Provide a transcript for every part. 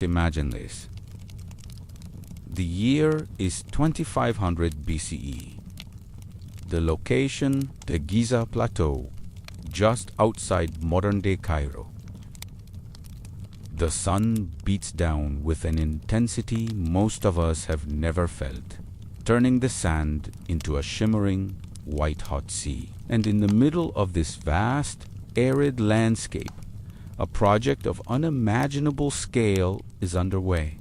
Imagine this. The year is 2500 BCE. The location, the Giza Plateau, just outside modern-day Cairo. The sun beats down with an intensity most of us have never felt, turning the sand into a shimmering, white-hot sea. And in the middle of this vast, arid landscape, a project of unimaginable scale is underway.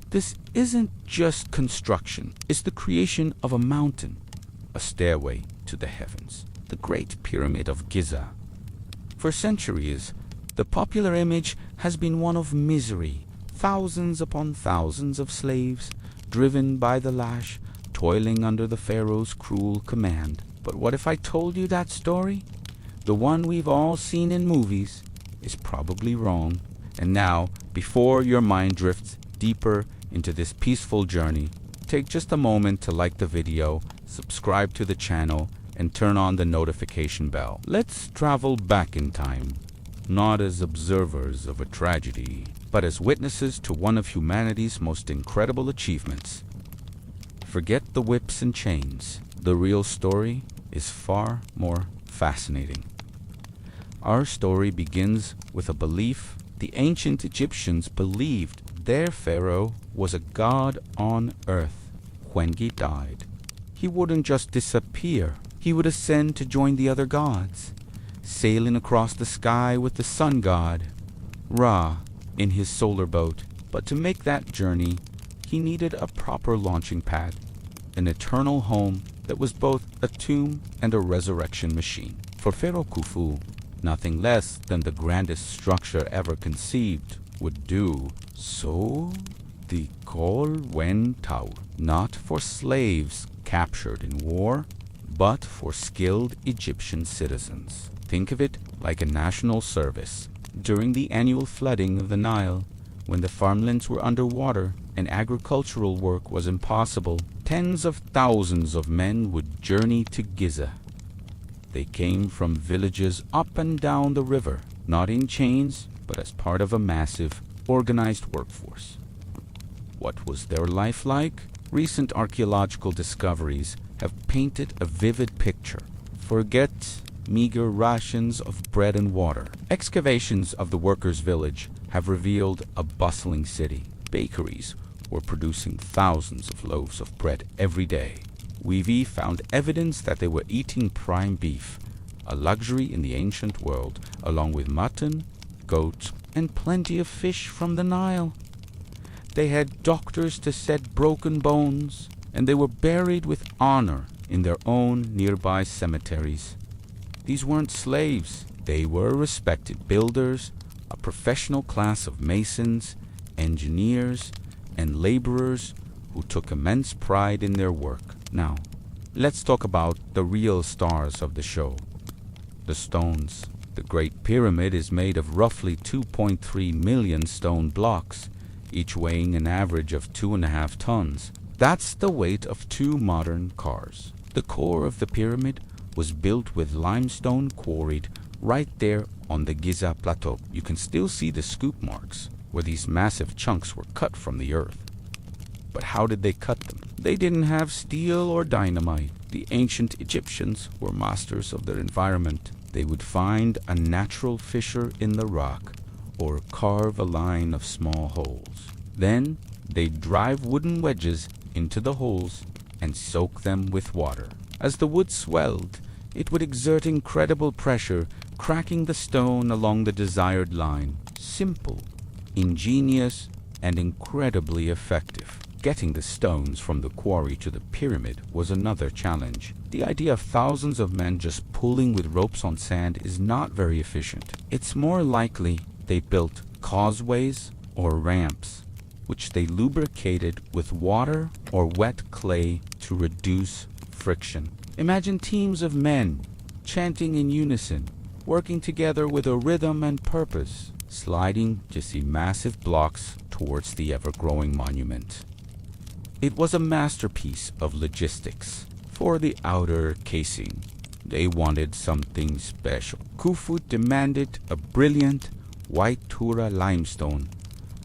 This isn't just construction, it's the creation of a mountain, a stairway to the heavens, the Great Pyramid of Giza. For centuries, the popular image has been one of misery, thousands upon thousands of slaves, driven by the lash, toiling under the pharaoh's cruel command. But what if I told you that story? The one we've all seen in movies is probably wrong. And now, before your mind drifts deeper into this peaceful journey, take just a moment to like the video, subscribe to the channel, and turn on the notification bell. Let's travel back in time, not as observers of a tragedy, but as witnesses to one of humanity's most incredible achievements. Forget the whips and chains. The real story is far more fascinating. Our story begins with a belief. The ancient Egyptians believed their pharaoh was a god on earth. When he died, he wouldn't just disappear. He would ascend to join the other gods, sailing across the sky with the sun god, Ra, in his solar boat. But to make that journey, he needed a proper launching pad, an eternal home that was both a tomb and a resurrection machine. For Pharaoh Khufu, nothing less than the grandest structure ever conceived would do. So the call went out, not for slaves captured in war, but for skilled Egyptian citizens. Think of it like a national service. During the annual flooding of the Nile, when the farmlands were underwater and agricultural work was impossible, tens of thousands of men would journey to Giza. They came from villages up and down the river, not in chains, but as part of a massive, organized workforce. What was their life like? Recent archaeological discoveries have painted a vivid picture. Forget meager rations of bread and water. Excavations of the workers' village have revealed a bustling city. Bakeries were producing thousands of loaves of bread every day. We've found evidence that they were eating prime beef, a luxury in the ancient world, along with mutton, goats, and plenty of fish from the Nile. They had doctors to set broken bones, and they were buried with honor in their own nearby cemeteries. These weren't slaves. They were respected builders, a professional class of masons, engineers, and laborers who took immense pride in their work. Now, let's talk about the real stars of the show, the stones. The Great Pyramid is made of roughly 2.3 million stone blocks, each weighing an average of 2.5 tons. That's the weight of 2 modern cars. The core of the pyramid was built with limestone quarried right there on the Giza Plateau. You can still see the scoop marks where these massive chunks were cut from the earth. But how did they cut them? They didn't have steel or dynamite. The ancient Egyptians were masters of their environment. They would find a natural fissure in the rock or carve a line of small holes. Then they'd drive wooden wedges into the holes and soak them with water. As the wood swelled, it would exert incredible pressure, cracking the stone along the desired line. Simple, ingenious, and incredibly effective. Getting the stones from the quarry to the pyramid was another challenge. The idea of thousands of men just pulling with ropes on sand is not very efficient. It's more likely they built causeways or ramps, which they lubricated with water or wet clay to reduce friction. Imagine teams of men chanting in unison, working together with a rhythm and purpose, sliding to see massive blocks towards the ever-growing monument. It was a masterpiece of logistics. For the outer casing, they wanted something special. Khufu demanded a brilliant white Tura limestone,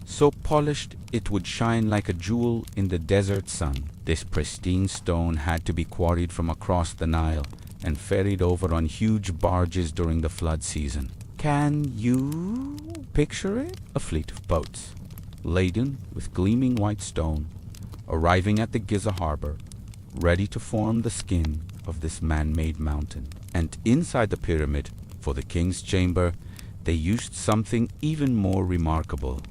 so polished it would shine like a jewel in the desert sun. This pristine stone had to be quarried from across the Nile and ferried over on huge barges during the flood season. Can you picture it? A fleet of boats, laden with gleaming white stone, arriving at the Giza harbor, ready to form the skin of this man-made mountain. And inside the pyramid, for the king's chamber, they used something even more remarkable.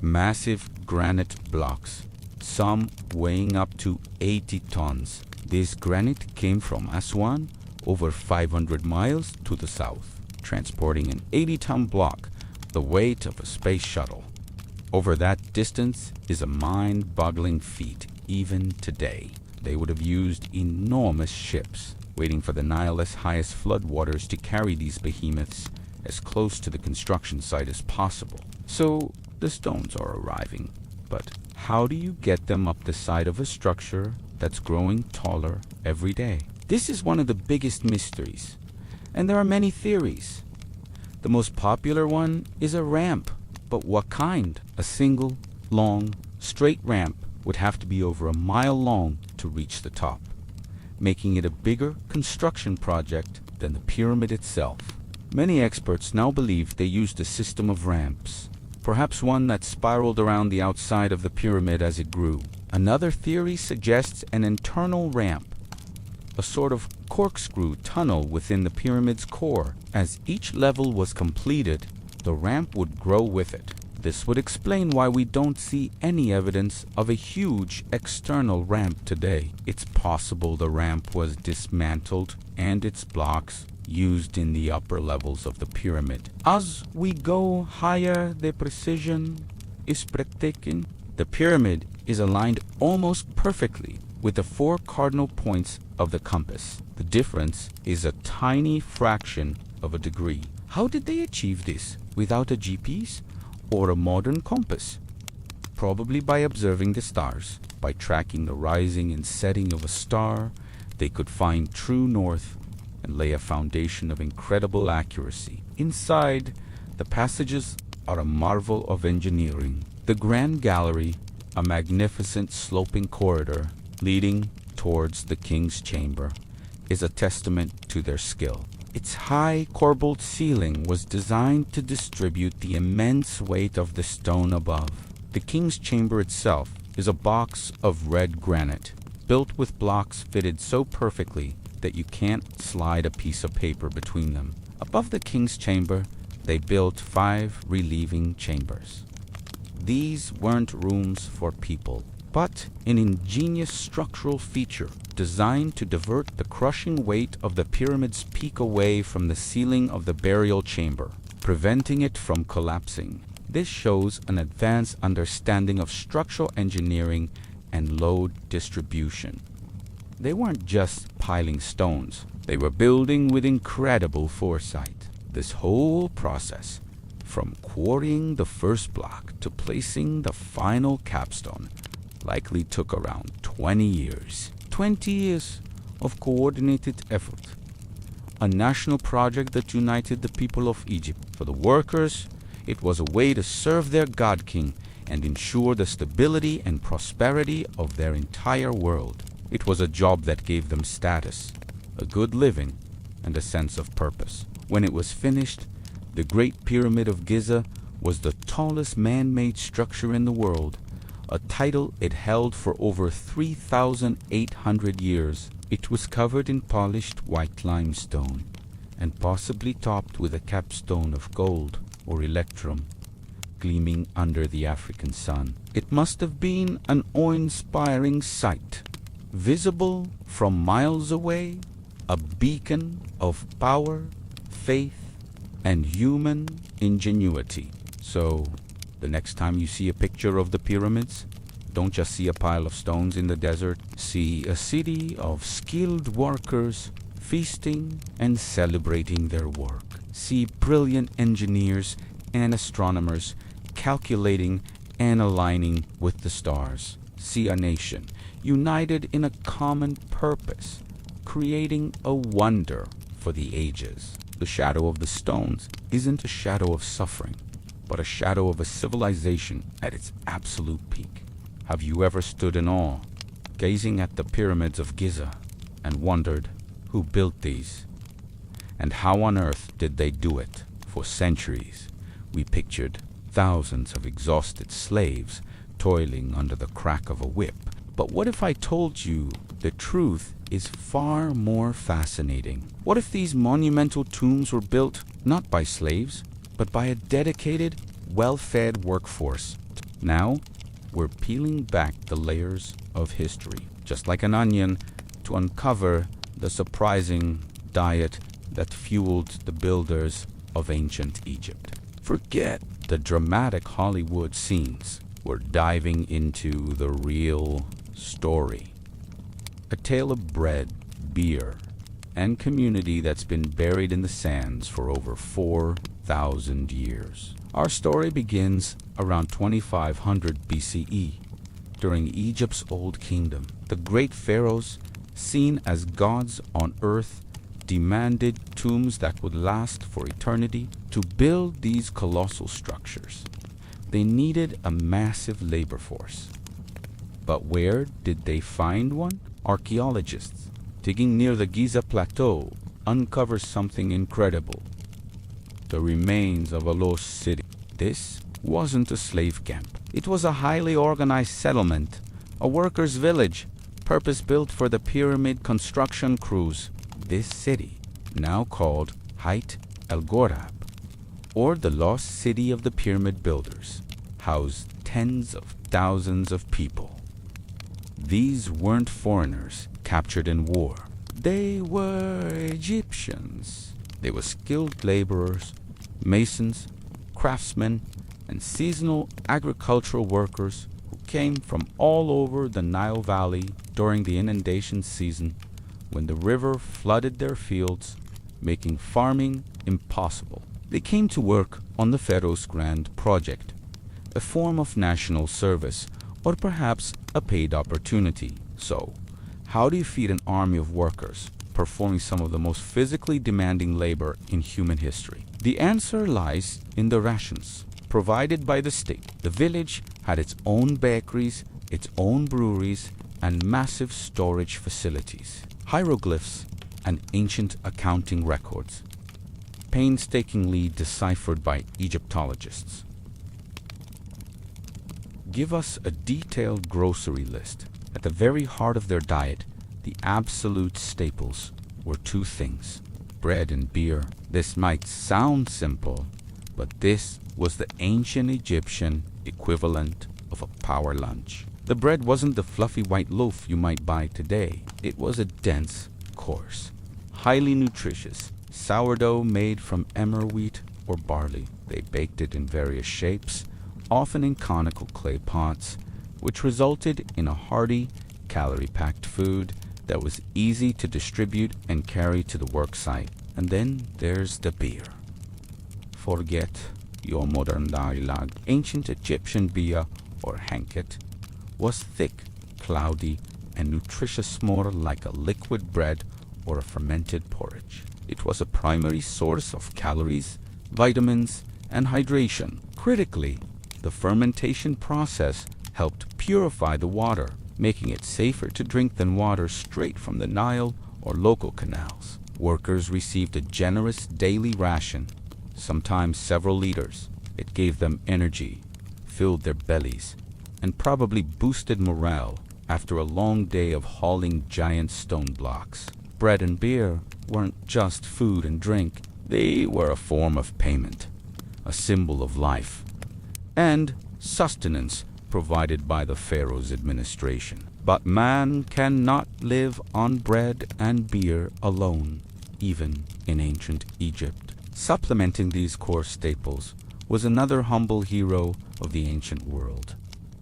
Massive granite blocks, some weighing up to 80 tons. This granite came from Aswan, over 500 miles to the south, transporting an 80-ton block, the weight of a space shuttle. Over that distance is a mind-boggling feat even today. They would have used enormous ships, waiting for the Nile's highest floodwaters to carry these behemoths as close to the construction site as possible. So the stones are arriving, but how do you get them up the side of a structure that's growing taller every day? This is one of the biggest mysteries, and there are many theories. The most popular one is a ramp, but what kind? A single, long, straight ramp would have to be over a mile long to reach the top, making it a bigger construction project than the pyramid itself. Many experts now believe they used a system of ramps, perhaps one that spiraled around the outside of the pyramid as it grew. Another theory suggests an internal ramp, a sort of corkscrew tunnel within the pyramid's core. As each level was completed, the ramp would grow with it. This would explain why we don't see any evidence of a huge external ramp today. It's possible the ramp was dismantled and its blocks used in the upper levels of the pyramid. As we go higher, the precision is breathtaking. The pyramid is aligned almost perfectly with the 4 cardinal points of the compass. The difference is a tiny fraction of a degree. How did they achieve this without a GPS or a modern compass? Probably by observing the stars. By tracking the rising and setting of a star, they could find true north and lay a foundation of incredible accuracy. Inside, the passages are a marvel of engineering. The Grand Gallery, a magnificent sloping corridor leading towards the king's chamber, is a testament to their skill. Its high corbelled ceiling was designed to distribute the immense weight of the stone above. The king's chamber itself is a box of red granite, built with blocks fitted so perfectly that you can't slide a piece of paper between them. Above the king's chamber, they built 5 relieving chambers. These weren't rooms for people, but an ingenious structural feature designed to divert the crushing weight of the pyramid's peak away from the ceiling of the burial chamber, preventing it from collapsing. This shows an advanced understanding of structural engineering and load distribution. They weren't just piling stones, they were building with incredible foresight. This whole process, from quarrying the first block to placing the final capstone, likely took around 20 years. 20 years of coordinated effort. A national project that united the people of Egypt. For the workers, it was a way to serve their God King and ensure the stability and prosperity of their entire world. It was a job that gave them status, a good living, and a sense of purpose. When it was finished, the Great Pyramid of Giza was the tallest man-made structure in the world, a title it held for over 3,800 years. It was covered in polished white limestone and possibly topped with a capstone of gold or electrum, gleaming under the African sun. It must have been an awe-inspiring sight, visible from miles away, a beacon of power, faith, and human ingenuity. So, the next time you see a picture of the pyramids, don't just see a pile of stones in the desert. See a city of skilled workers feasting and celebrating their work. See brilliant engineers and astronomers calculating and aligning with the stars. See a nation united in a common purpose, creating a wonder for the ages. The shadow of the stones isn't a shadow of suffering. but a shadow of a civilization at its absolute peak. Have you ever stood in awe, gazing at the pyramids of Giza, and wondered who built these? And how on earth did they do it? For centuries, we pictured thousands of exhausted slaves toiling under the crack of a whip. But what if I told you the truth is far more fascinating? What if these monumental tombs were built not by slaves, but by a dedicated, well-fed workforce? Now, we're peeling back the layers of history, just like an onion, to uncover the surprising diet that fueled the builders of ancient Egypt. Forget the dramatic Hollywood scenes. We're diving into the real story. A tale of bread, beer, and community that's been buried in the sands for over 4,000 years. Our story begins around 2500 BCE, during Egypt's Old Kingdom. The great pharaohs, seen as gods on earth, demanded tombs that would last for eternity. To build these colossal structures, they needed a massive labor force. But where did they find one? Archaeologists, digging near the Giza Plateau, uncover something incredible: the remains of a lost city. This wasn't a slave camp. It was a highly organized settlement, a workers' village, purpose-built for the pyramid construction crews. This city, now called Height El Gorab, or the lost city of the pyramid builders, housed tens of thousands of people. These weren't foreigners captured in war. They were Egyptians. They were skilled laborers, masons, craftsmen, and seasonal agricultural workers who came from all over the Nile Valley during the inundation season, when the river flooded their fields, making farming impossible. They came to work on the Pharaoh's Grand Project, a form of national service, or perhaps a paid opportunity. So, how do you feed an army of workers performing some of the most physically demanding labor in human history? The answer lies in the rations provided by the state. The village had its own bakeries, its own breweries, and massive storage facilities. Hieroglyphs and ancient accounting records, painstakingly deciphered by Egyptologists, give us a detailed grocery list. At the very heart of their diet, the absolute staples were two things: bread and beer. This might sound simple, but this was the ancient Egyptian equivalent of a power lunch. The bread wasn't the fluffy white loaf you might buy today. It was a dense, coarse, highly nutritious sourdough made from emmer wheat or barley. They baked it in various shapes, often in conical clay pots, which resulted in a hearty, calorie-packed food that was easy to distribute and carry to the work site. And then there's the beer. Forget your modern dialogue. Ancient Egyptian beer, or hanket, was thick, cloudy, and nutritious, more like a liquid bread or a fermented porridge. It was a primary source of calories, vitamins, and hydration. Critically, the fermentation process helped purify the water, making it safer to drink than water straight from the Nile or local canals. Workers received a generous daily ration, sometimes several liters. It gave them energy, filled their bellies, and probably boosted morale after a long day of hauling giant stone blocks. Bread and beer weren't just food and drink. They were a form of payment, a symbol of life, and sustenance provided by the pharaoh's administration. But man cannot live on bread and beer alone, even in ancient Egypt. Supplementing these core staples was another humble hero of the ancient world: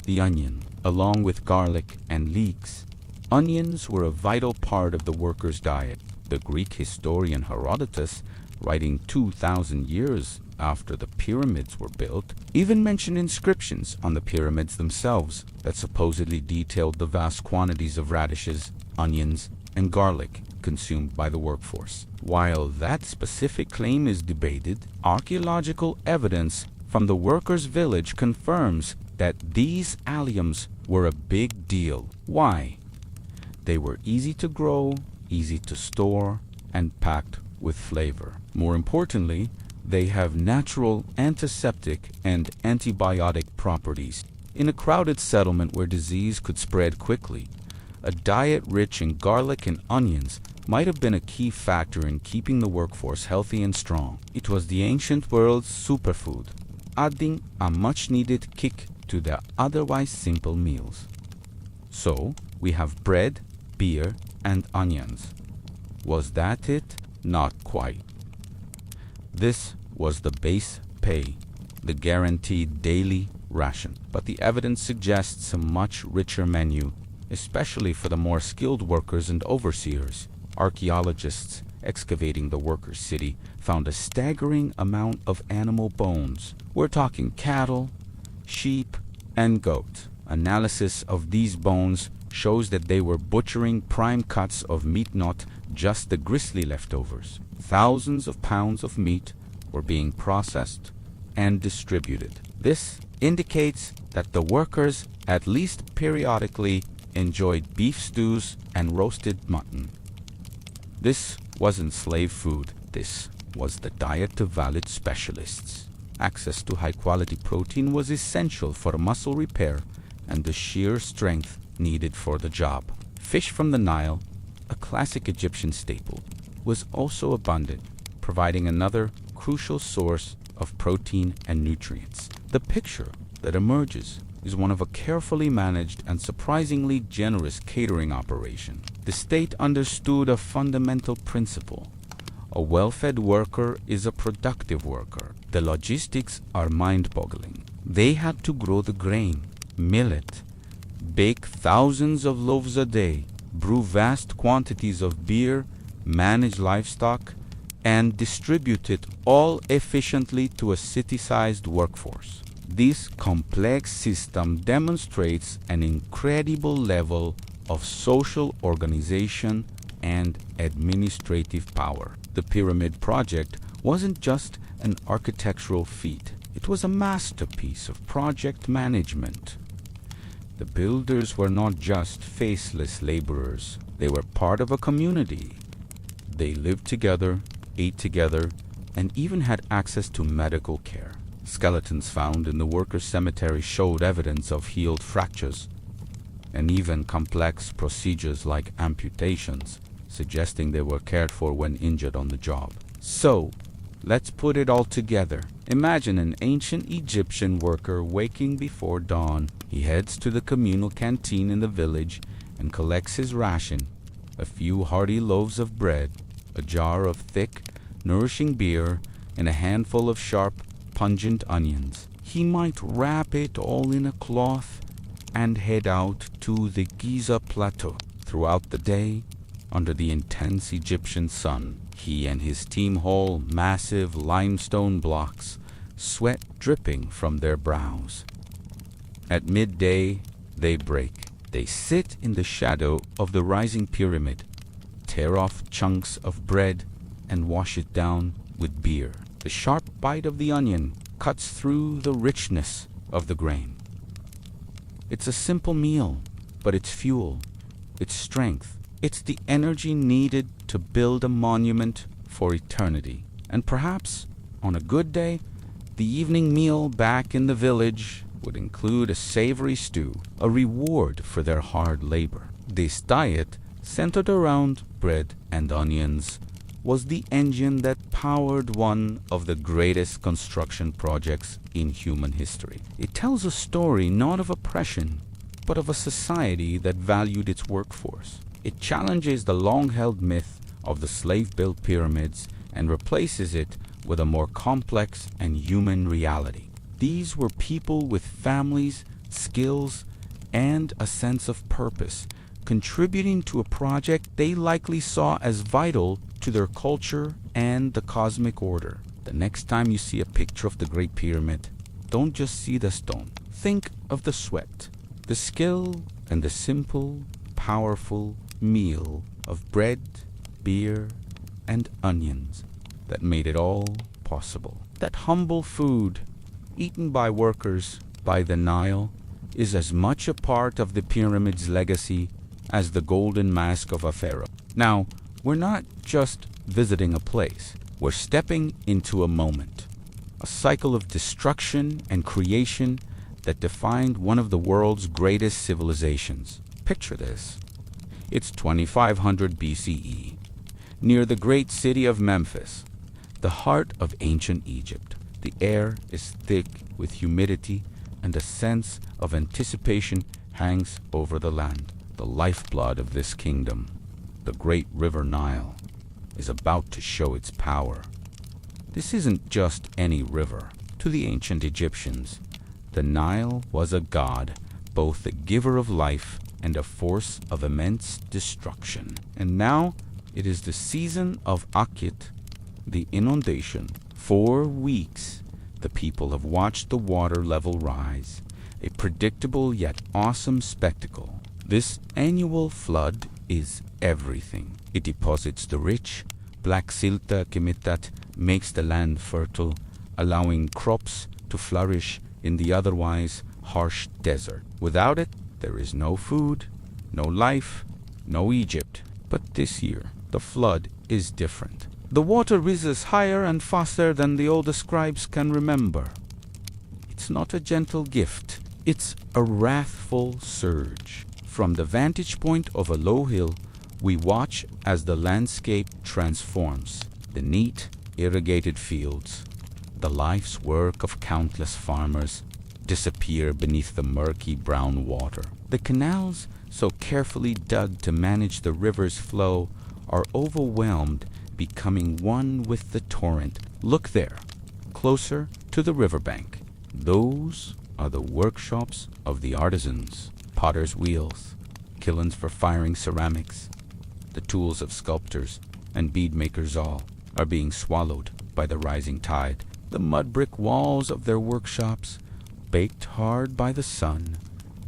the onion. Along with garlic and leeks, onions were a vital part of the workers' diet. The Greek historian Herodotus, writing 2,000 years after the pyramids were built, even mentioned inscriptions on the pyramids themselves that supposedly detailed the vast quantities of radishes, onions, and garlic consumed by the workforce. While that specific claim is debated, archaeological evidence from the workers' village confirms that these alliums were a big deal. Why? They were easy to grow, easy to store, and packed with flavor. More importantly, they have natural antiseptic and antibiotic properties. In a crowded settlement where disease could spread quickly, a diet rich in garlic and onions might have been a key factor in keeping the workforce healthy and strong. It was the ancient world's superfood, adding a much-needed kick to their otherwise simple meals. So, we have bread, beer, and onions. Was that it? Not quite. This was the base pay, the guaranteed daily ration. But the evidence suggests a much richer menu, especially for the more skilled workers and overseers. Archaeologists excavating the workers' city found a staggering amount of animal bones. We're talking cattle, sheep, and goat. Analysis of these bones shows that they were butchering prime cuts of meat, not just the grisly leftovers. Thousands of pounds of meat were being processed and distributed. This indicates that the workers, at least periodically, enjoyed beef stews and roasted mutton. This wasn't slave food. This was the diet of valid specialists. Access to high-quality protein was essential for muscle repair and the sheer strength needed for the job. Fish from the Nile, a classic Egyptian staple, was also abundant, providing another crucial source of protein and nutrients. The picture that emerges is one of a carefully managed and surprisingly generous catering operation. The state understood a fundamental principle. A well-fed worker is a productive worker. The logistics are mind-boggling. They had to grow the grain, mill it, bake thousands of loaves a day, brew vast quantities of beer, manage livestock, and distribute it all efficiently to a city-sized workforce. This complex system demonstrates an incredible level of social organization and administrative power. The pyramid project wasn't just an architectural feat. It was a masterpiece of project management. The builders were not just faceless laborers. They were part of a community. They lived together, ate together, and even had access to medical care. Skeletons found in the workers' cemetery showed evidence of healed fractures, and even complex procedures like amputations, suggesting they were cared for when injured on the job. So, let's put it all together. Imagine an ancient Egyptian worker waking before dawn. He heads to the communal canteen in the village and collects his ration: a few hearty loaves of bread, a jar of thick, nourishing beer, and a handful of sharp, pungent onions. He might wrap it all in a cloth and head out to the Giza Plateau. Throughout the day, under the intense Egyptian sun, he and his team haul massive limestone blocks, sweat dripping from their brows. At midday, they break. They sit in the shadow of the rising pyramid, tear off chunks of bread, and wash it down with beer. The sharp bite of the onion cuts through the richness of the grain. It's a simple meal, but it's fuel, it's strength. It's the energy needed to build a monument for eternity. And perhaps, on a good day, the evening meal back in the village would include a savory stew, a reward for their hard labor. This diet, centered around bread and onions, was the engine that powered one of the greatest construction projects in human history. It tells a story not of oppression, but of a society that valued its workforce. It challenges the long-held myth of the slave-built pyramids and replaces it with a more complex and human reality. These were people with families, skills, and a sense of purpose, contributing to a project they likely saw as vital to their culture and the cosmic order. The next time you see a picture of the Great Pyramid, don't just see the stone. Think of the sweat, the skill, and the simple, powerful meal of bread, beer, and onions that made it all possible. That humble food, eaten by workers by the Nile, is as much a part of the pyramid's legacy as the golden mask of a pharaoh. Now, we're not just visiting a place, we're stepping into a moment, a cycle of destruction and creation that defined one of the world's greatest civilizations. Picture this. It's 2500 BCE, near the great city of Memphis, the heart of ancient Egypt. The air is thick with humidity, and a sense of anticipation hangs over the land. The lifeblood of this kingdom, the great river Nile, is about to show its power. This isn't just any river. To the ancient Egyptians, the Nile was a god, both the giver of life and a force of immense destruction. And now it is the season of Akit, the inundation. 4 weeks, the people have watched the water level rise, a predictable yet awesome spectacle. This annual flood is everything. It deposits the rich, black silta that makes the land fertile, allowing crops to flourish in the otherwise harsh desert. Without it, there is no food, no life, no Egypt. But this year, the flood is different. The water rises higher and faster than the oldest scribes can remember. It's not a gentle gift, it's a wrathful surge. From the vantage point of a low hill, we watch as the landscape transforms. The neat, irrigated fields, the life's work of countless farmers, disappear beneath the murky brown water. The canals, so carefully dug to manage the river's flow, are overwhelmed, becoming one with the torrent. Look there, closer to the riverbank. Those are the workshops of the artisans, potter's wheels, kilns for firing ceramics. The tools of sculptors and bead makers all are being swallowed by the rising tide. The mud brick walls of their workshops, baked hard by the sun,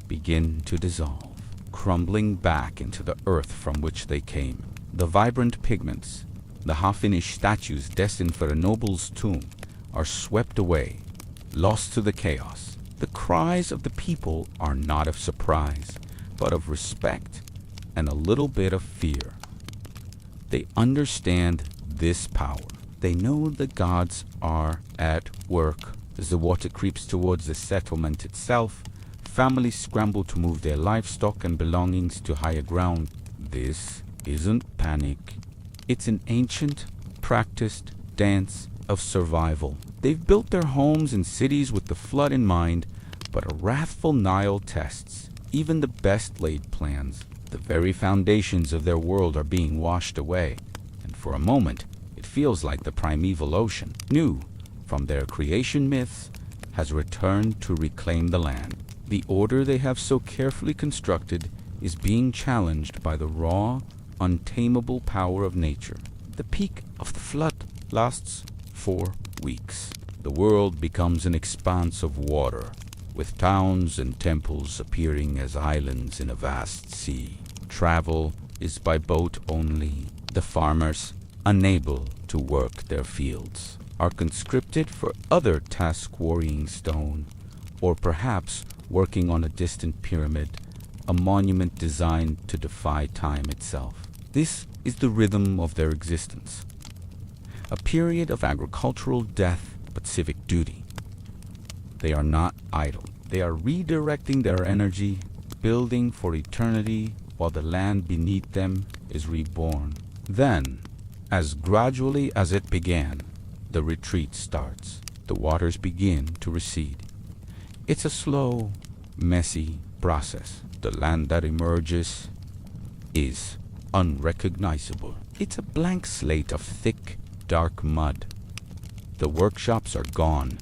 begin to dissolve, crumbling back into the earth from which they came. The vibrant pigments, the half-finished statues destined for a noble's tomb, are swept away, lost to the chaos. The cries of the people are not of surprise, but of respect and a little bit of fear. They understand this power. They know the gods are at work. As the water creeps towards the settlement itself, families scramble to move their livestock and belongings to higher ground. This isn't panic. It's an ancient, practiced dance of survival. They've built their homes and cities with the flood in mind, but a wrathful Nile tests even the best laid plans. The very foundations of their world are being washed away, and for a moment, it feels like the primeval ocean, new from their creation myths, has returned to reclaim the land. The order they have so carefully constructed is being challenged by the raw, untamable power of nature. The peak of the flood lasts 4 weeks. The world becomes an expanse of water, with towns and temples appearing as islands in a vast sea. Travel is by boat only. The farmers, unable to work their fields, are conscripted for other tasks quarrying stone, or perhaps working on a distant pyramid, a monument designed to defy time itself. This is the rhythm of their existence, a period of agricultural death but civic duty. They are not idle. They are redirecting their energy, building for eternity while the land beneath them is reborn. Then, as gradually as it began, the retreat starts. The waters begin to recede. It's a slow, messy process. The land that emerges is unrecognizable. It's a blank slate of thick, dark mud. The workshops are gone.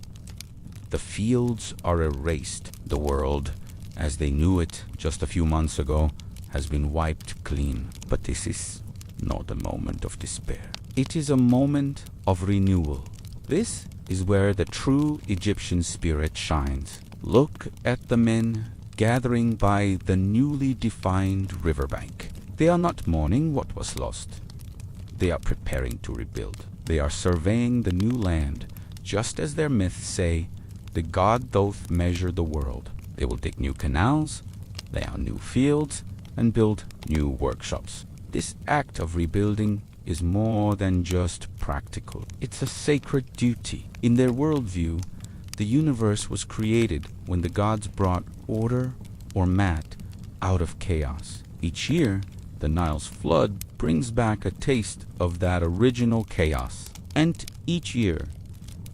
The fields are erased. The world, as they knew it just a few months ago, has been wiped clean. But this is not a moment of despair. It is a moment of renewal. This is where the true Egyptian spirit shines. Look at the men gathering by the newly defined riverbank. They are not mourning what was lost. They are preparing to rebuild. They are surveying the new land, just as their myths say, the god doth measure the world. They will dig new canals, lay out new fields, and build new workshops. This act of rebuilding is more than just practical. It's a sacred duty. In their worldview, the universe was created when the gods brought order or mat out of chaos. Each year, the Nile's flood brings back a taste of that original chaos. And each year,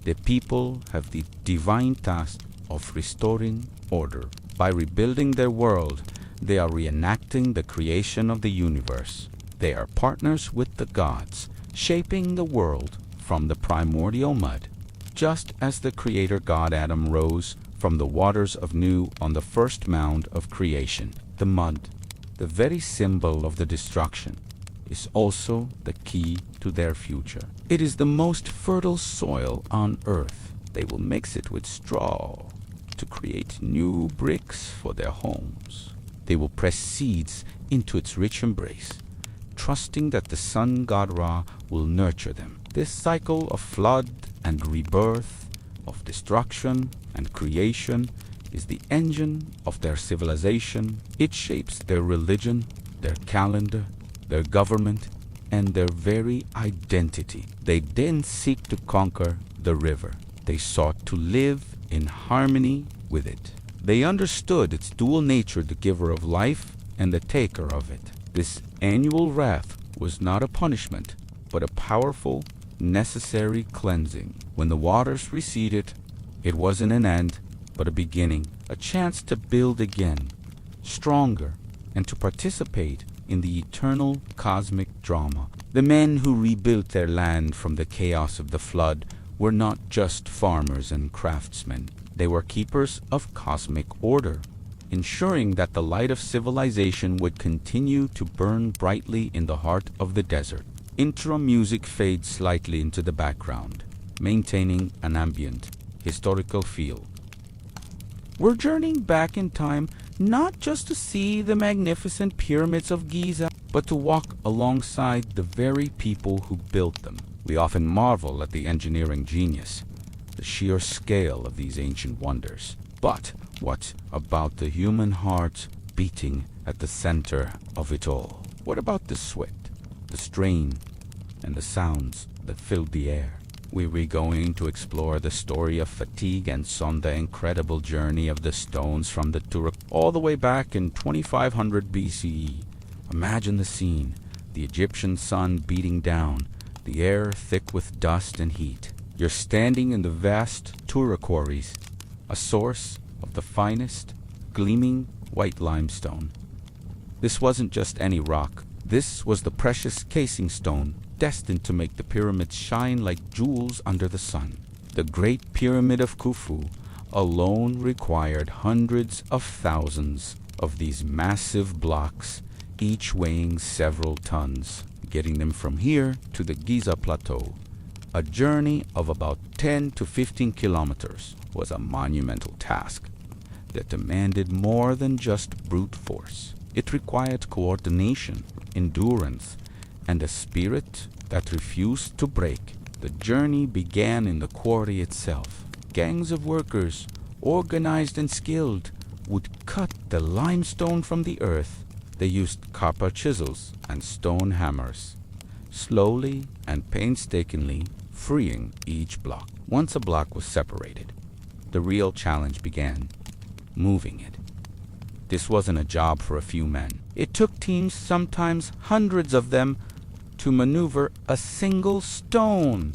the people have the divine task of restoring order. By rebuilding their world, they are reenacting the creation of the universe. They are partners with the gods, shaping the world from the primordial mud. Just as the creator god Adam rose from the waters of Nu on the first mound of creation, the mud, the very symbol of the destruction, is also the key to their future. It is the most fertile soil on earth. They will mix it with straw to create new bricks for their homes. They will press seeds into its rich embrace, trusting that the sun god Ra will nurture them. This cycle of flood and rebirth, of destruction and creation, is the engine of their civilization. It shapes their religion, their calendar, their government, and their very identity. They didn't seek to conquer the river. They sought to live in harmony with it. They understood its dual nature, the giver of life and the taker of it. This annual wrath was not a punishment, but a powerful, necessary cleansing. When the waters receded, it wasn't an end, but a beginning, a chance to build again, stronger, and to participate in the eternal cosmic drama. The men who rebuilt their land from the chaos of the flood were not just farmers and craftsmen. They were keepers of cosmic order, ensuring that the light of civilization would continue to burn brightly in the heart of the desert. Intro music fades slightly into the background, maintaining an ambient, historical feel. We're journeying back in time not just to see the magnificent pyramids of Giza, but to walk alongside the very people who built them. We often marvel at the engineering genius, the sheer scale of these ancient wonders. But what about the human heart beating at the center of it all? What about the sweat, the strain, and the sounds that filled the air? We're going to explore the story of fatigue and on the incredible journey of the stones from the Turek all the way back in 2500 BCE. Imagine the scene, the Egyptian sun beating down, the air thick with dust and heat. You're standing in the vast Turek quarries, a source of the finest, gleaming white limestone. This wasn't just any rock. This was the precious casing stone, destined to make the pyramids shine like jewels under the sun. The Great Pyramid of Khufu alone required hundreds of thousands of these massive blocks, each weighing several tons. Getting them from here to the Giza Plateau, a journey of about 10 to 15 kilometers, was a monumental task that demanded more than just brute force. It required coordination, endurance, and a spirit that refused to break. The journey began in the quarry itself. Gangs of workers, organized and skilled, would cut the limestone from the earth. They used copper chisels and stone hammers, slowly and painstakingly freeing each block. Once a block was separated, the real challenge began: moving it. This wasn't a job for a few men. It took teams, sometimes hundreds of them, to maneuver a single stone.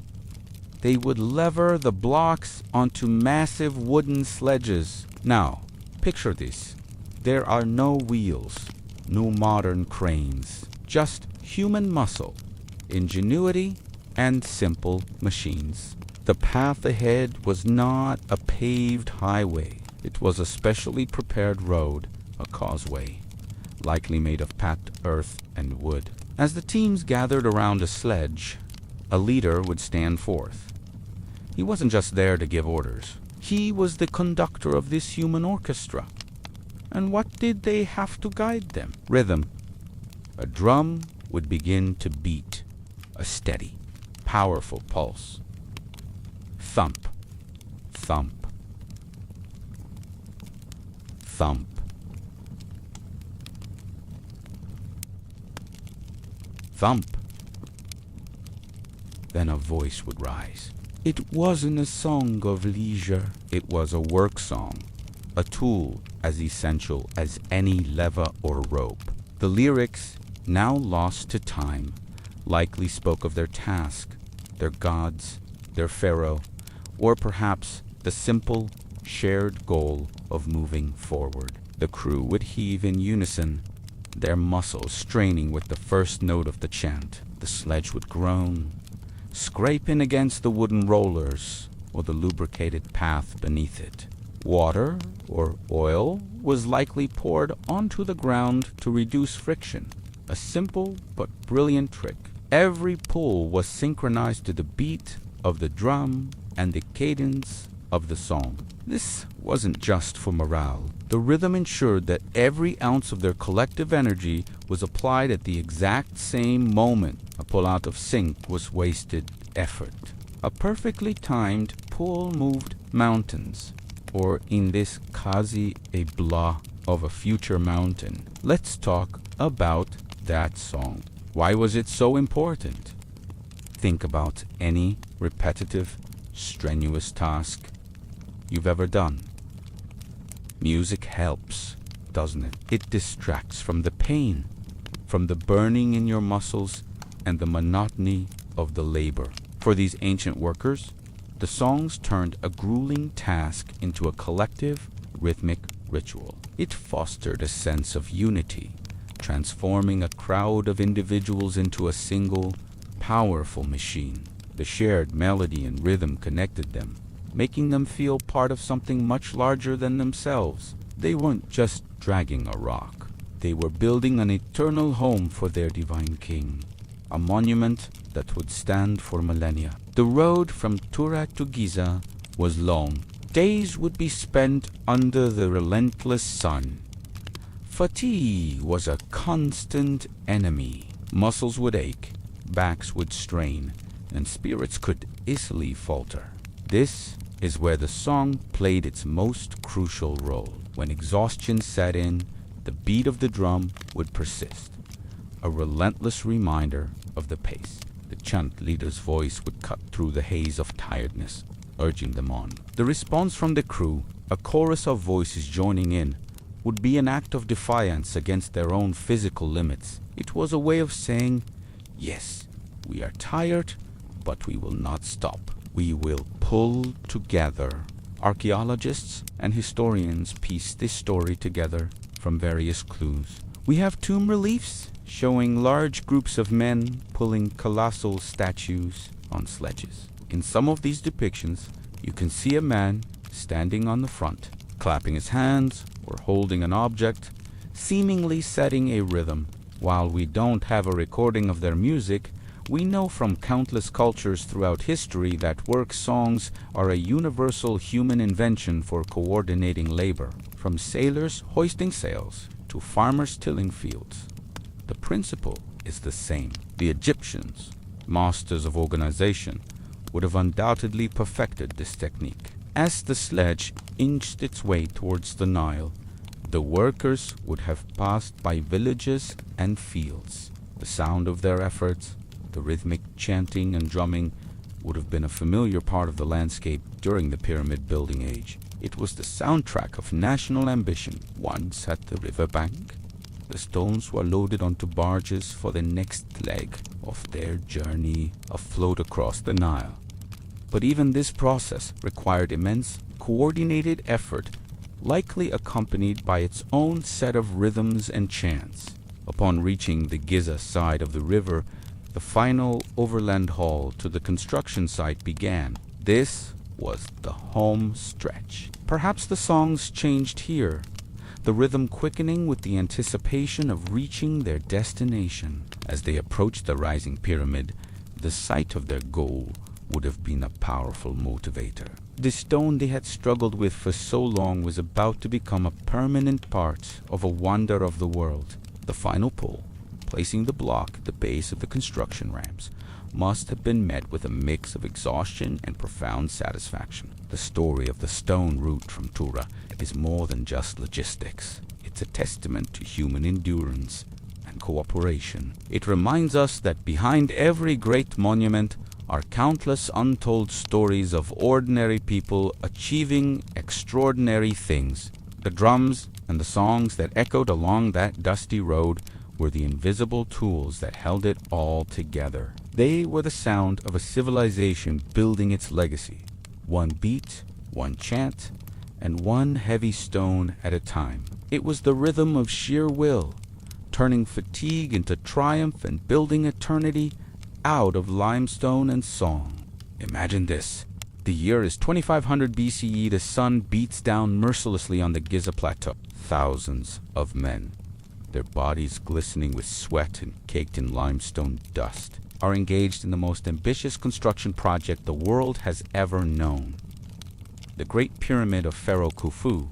They would lever the blocks onto massive wooden sledges. Now, picture this. There are no wheels, no modern cranes, just human muscle, ingenuity, and simple machines. The path ahead was not a paved highway. It was a specially prepared road, a causeway, likely made of packed earth and wood. As the teams gathered around a sledge, a leader would stand forth. He wasn't just there to give orders. He was the conductor of this human orchestra. And what did they have to guide them? Rhythm. A drum would begin to beat, a steady, powerful pulse. Thump, thump, thump. Thump. Then a voice would rise. It wasn't a song of leisure. It was a work song, a tool as essential as any lever or rope. The lyrics, now lost to time, likely spoke of their task, their gods, their pharaoh, or perhaps the simple, shared goal of moving forward. The crew would heave in unison, their muscles straining with the first note of the chant. The sledge would groan, scraping against the wooden rollers or the lubricated path beneath it. Water or oil was likely poured onto the ground to reduce friction. A simple but brilliant trick. Every pull was synchronized to the beat of the drum and the cadence of the song. This wasn't just for morale. The rhythm ensured that every ounce of their collective energy was applied at the exact same moment. A pull out of sync was wasted effort. A perfectly timed pull moved mountains, or in this case, a blah of a future mountain. Let's talk about that song. Why was it so important? Think about any repetitive, strenuous task you've ever done. Music helps, doesn't it? It distracts from the pain, from the burning in your muscles and the monotony of the labor. For these ancient workers, the songs turned a grueling task into a collective, rhythmic ritual. It fostered a sense of unity, transforming a crowd of individuals into a single, powerful machine. The shared melody and rhythm connected them, making them feel part of something much larger than themselves. They weren't just dragging a rock. They were building an eternal home for their divine king, a monument that would stand for millennia. The road from Turak to Giza was long. Days would be spent under the relentless sun. Fatigue was a constant enemy. Muscles would ache, backs would strain, and spirits could easily falter. This is where the song played its most crucial role. When exhaustion set in, the beat of the drum would persist, a relentless reminder of the pace. The chant leader's voice would cut through the haze of tiredness, urging them on. The response from the crew, a chorus of voices joining in, would be an act of defiance against their own physical limits. It was a way of saying, yes, we are tired, but we will not stop. We will pull together. Archaeologists and historians piece this story together from various clues. We have tomb reliefs showing large groups of men pulling colossal statues on sledges. In some of these depictions, you can see a man standing on the front, clapping his hands or holding an object, seemingly setting a rhythm. While we don't have a recording of their music, we know from countless cultures throughout history that work songs are a universal human invention for coordinating labor. From sailors hoisting sails to farmers tilling fields, the principle is the same. The Egyptians, masters of organization, would have undoubtedly perfected this technique. As the sledge inched its way towards the Nile, the workers would have passed by villages and fields. The sound of their efforts, the rhythmic chanting and drumming, would have been a familiar part of the landscape during the pyramid building age. It was the soundtrack of national ambition. Once at the riverbank, the stones were loaded onto barges for the next leg of their journey afloat across the Nile. But even this process required immense, coordinated effort, likely accompanied by its own set of rhythms and chants. Upon reaching the Giza side of the river, the final overland haul to the construction site began. This was the home stretch. Perhaps the songs changed here, the rhythm quickening with the anticipation of reaching their destination. As they approached the rising pyramid, the sight of their goal would have been a powerful motivator. The stone they had struggled with for so long was about to become a permanent part of a wonder of the world. The final pull, placing the block at the base of the construction ramps, must have been met with a mix of exhaustion and profound satisfaction. The story of the stone route from Tura is more than just logistics. It's a testament to human endurance and cooperation. It reminds us that behind every great monument are countless untold stories of ordinary people achieving extraordinary things. The drums and the songs that echoed along that dusty road were the invisible tools that held it all together. They were the sound of a civilization building its legacy, one beat, one chant, and one heavy stone at a time. It was the rhythm of sheer will, turning fatigue into triumph and building eternity out of limestone and song. Imagine this. The year is 2500 BCE. The sun beats down mercilessly on the Giza Plateau. Thousands of men, their bodies glistening with sweat and caked in limestone dust, are engaged in the most ambitious construction project the world has ever known. The Great Pyramid of Pharaoh Khufu.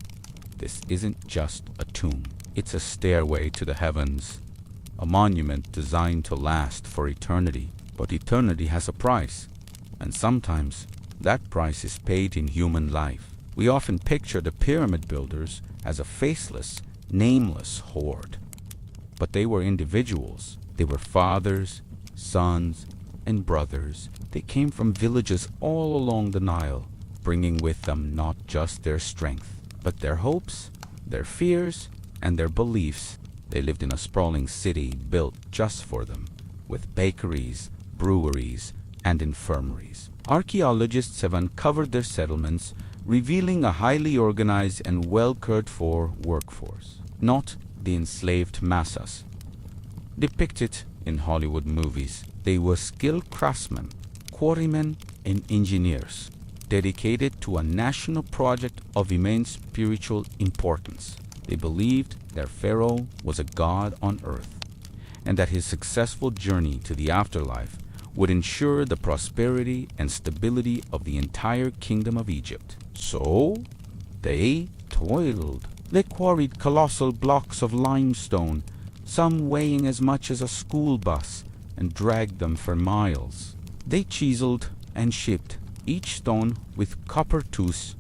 This isn't just a tomb. It's a stairway to the heavens, a monument designed to last for eternity. But eternity has a price, and sometimes that price is paid in human life. We often picture the pyramid builders as a faceless, nameless horde. But they were individuals. They were fathers, sons, and brothers. They came from villages all along the Nile, bringing with them not just their strength, but their hopes, their fears, and their beliefs. They lived in a sprawling city built just for them, with bakeries, breweries, and infirmaries. Archaeologists have uncovered their settlements, revealing a highly organized and well-cared-for workforce, not the enslaved masses depicted in Hollywood movies. They were skilled craftsmen, quarrymen, and engineers, dedicated to a national project of immense spiritual importance. They believed their pharaoh was a god on earth, and that his successful journey to the afterlife would ensure the prosperity and stability of the entire kingdom of Egypt. So they toiled. They quarried colossal blocks of limestone, some weighing as much as a school bus, and dragged them for miles. They chiseled and shaped each stone with copper tools,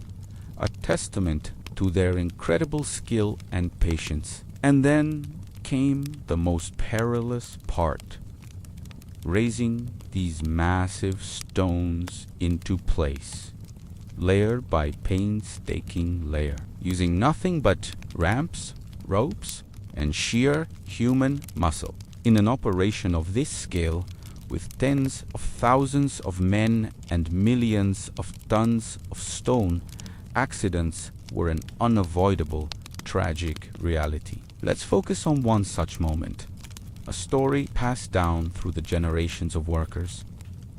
a testament to their incredible skill and patience. And then came the most perilous part, raising these massive stones into place, layer by painstaking layer, using nothing but ramps, ropes, and sheer human muscle. In an operation of this scale, with tens of thousands of men and millions of tons of stone, accidents were an unavoidable, tragic reality. Let's focus on one such moment. A story passed down through the generations of workers.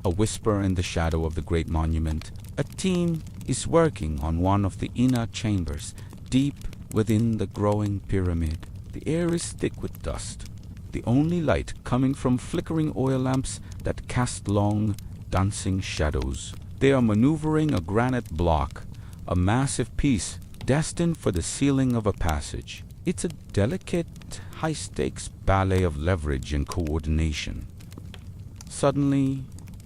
A whisper in the shadow of the great monument. A team is working on one of the inner chambers, deep within the growing pyramid. The air is thick with dust, the only light coming from flickering oil lamps that cast long, dancing shadows. They are maneuvering a granite block, a massive piece destined for the ceiling of a passage. It's a delicate, high-stakes ballet of leverage and coordination. Suddenly,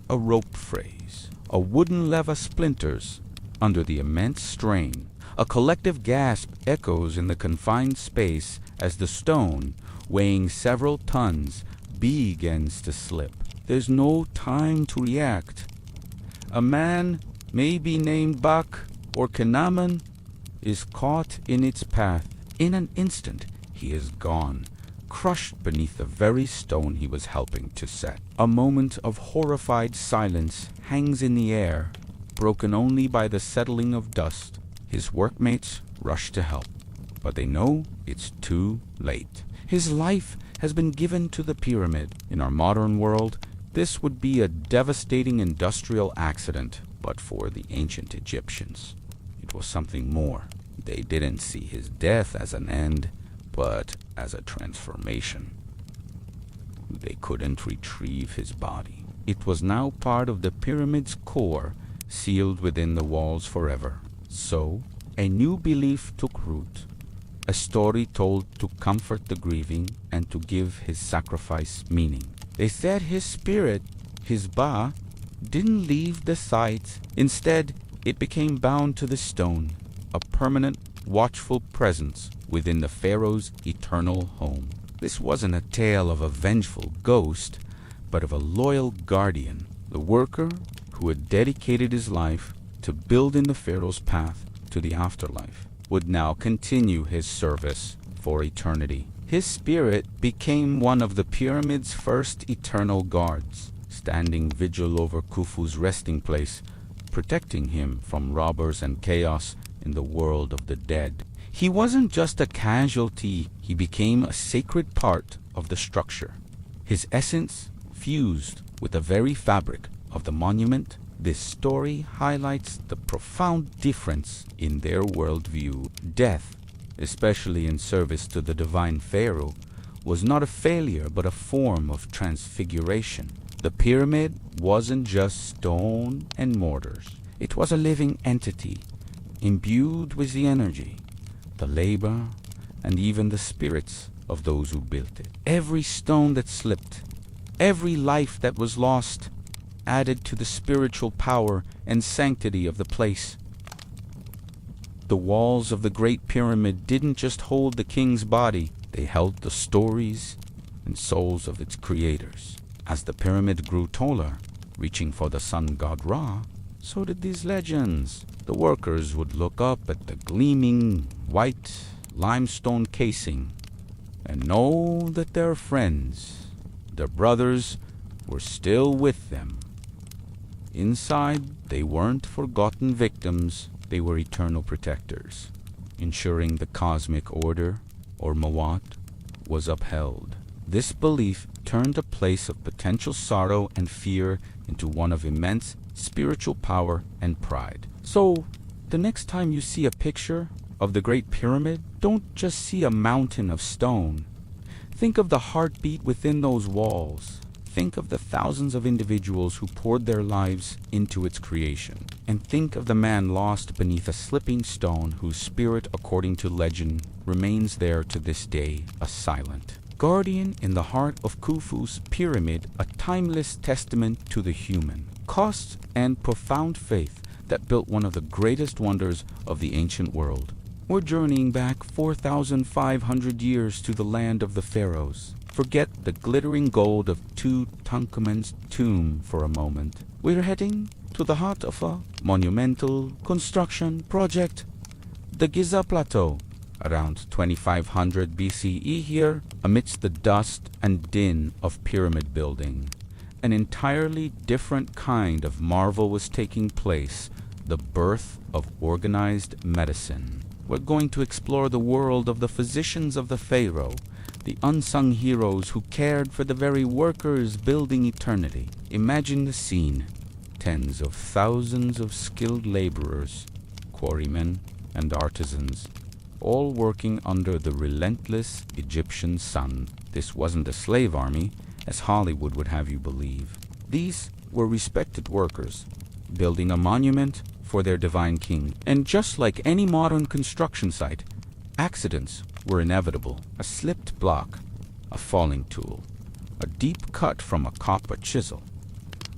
a rope frays. A wooden lever splinters under the immense strain. A collective gasp echoes in the confined space as the stone, weighing several tons, begins to slip. There's no time to react. A man, maybe named Bak or Kenaman, is caught in its path. In an instant, he is gone, crushed beneath the very stone he was helping to set. A moment of horrified silence hangs in the air, broken only by the settling of dust. His workmates rush to help, but they know it's too late. His life has been given to the pyramid. In our modern world, this would be a devastating industrial accident, but for the ancient Egyptians, it was something more. They didn't see his death as an end, but as a transformation. They couldn't retrieve his body. It was now part of the pyramid's core, sealed within the walls forever. So, a new belief took root, a story told to comfort the grieving and to give his sacrifice meaning. They said his spirit His ba didn't leave the site. Instead, it became bound to the stone, a permanent, watchful presence within the pharaoh's eternal home. This wasn't a tale of a vengeful ghost, but of a loyal guardian, the worker who had dedicated his life to building the pharaoh's path to the afterlife, would now continue his service for eternity. His spirit became one of the pyramid's first eternal guards, standing vigil over Khufu's resting place, protecting him from robbers and chaos in the world of the dead. He wasn't just a casualty, he became a sacred part of the structure. His essence fused with the very fabric of the monument. This story highlights the profound difference in their worldview. Death, especially in service to the divine pharaoh, was not a failure but a form of transfiguration. The pyramid wasn't just stone and mortars. It was a living entity, imbued with the energy, the labor, and even the spirits of those who built it. Every stone that slipped, every life that was lost, added to the spiritual power and sanctity of the place. The walls of the Great Pyramid didn't just hold the king's body, they held the stories and souls of its creators. As the pyramid grew taller, reaching for the sun god Ra, so did these legends. The workers would look up at the gleaming white limestone casing and know that their friends, their brothers, were still with them. Inside, they weren't forgotten victims, they were eternal protectors, ensuring the cosmic order, or Mawat, was upheld. This belief turned a place of potential sorrow and fear into one of immense spiritual power and pride. So, the next time you see a picture of the Great Pyramid, don't just see a mountain of stone. Think of the heartbeat within those walls. Think of the thousands of individuals who poured their lives into its creation. And think of the man lost beneath a slipping stone whose spirit, according to legend, remains there to this day, a silent guardian in the heart of Khufu's pyramid, a timeless testament to the human cost and profound faith that built one of the greatest wonders of the ancient world. We're journeying back 4,500 years to the land of the pharaohs. Forget the glittering gold of Tutankhamun's tomb for a moment. We're heading to the heart of a monumental construction project, the Giza Plateau. Around 2500 BCE here, amidst the dust and din of pyramid building, an entirely different kind of marvel was taking place, the birth of organized medicine. We're going to explore the world of the physicians of the pharaoh, the unsung heroes who cared for the very workers building eternity. Imagine the scene. Tens of thousands of skilled laborers, quarrymen, and artisans, all working under the relentless Egyptian sun. This wasn't a slave army, as Hollywood would have you believe. These were respected workers, building a monument for their divine king. And just like any modern construction site, accidents were inevitable. A slipped block, a falling tool, a deep cut from a copper chisel.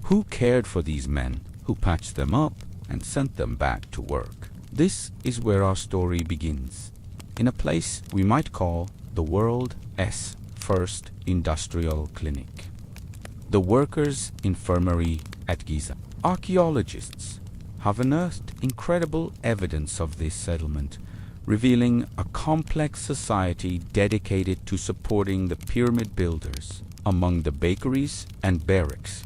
Who cared for these men who patched them up and sent them back to work? This is where our story begins, in a place we might call the world's first industrial clinic, the workers' infirmary at Giza. Archaeologists have unearthed incredible evidence of this settlement, revealing a complex society dedicated to supporting the pyramid builders. Among the bakeries and barracks,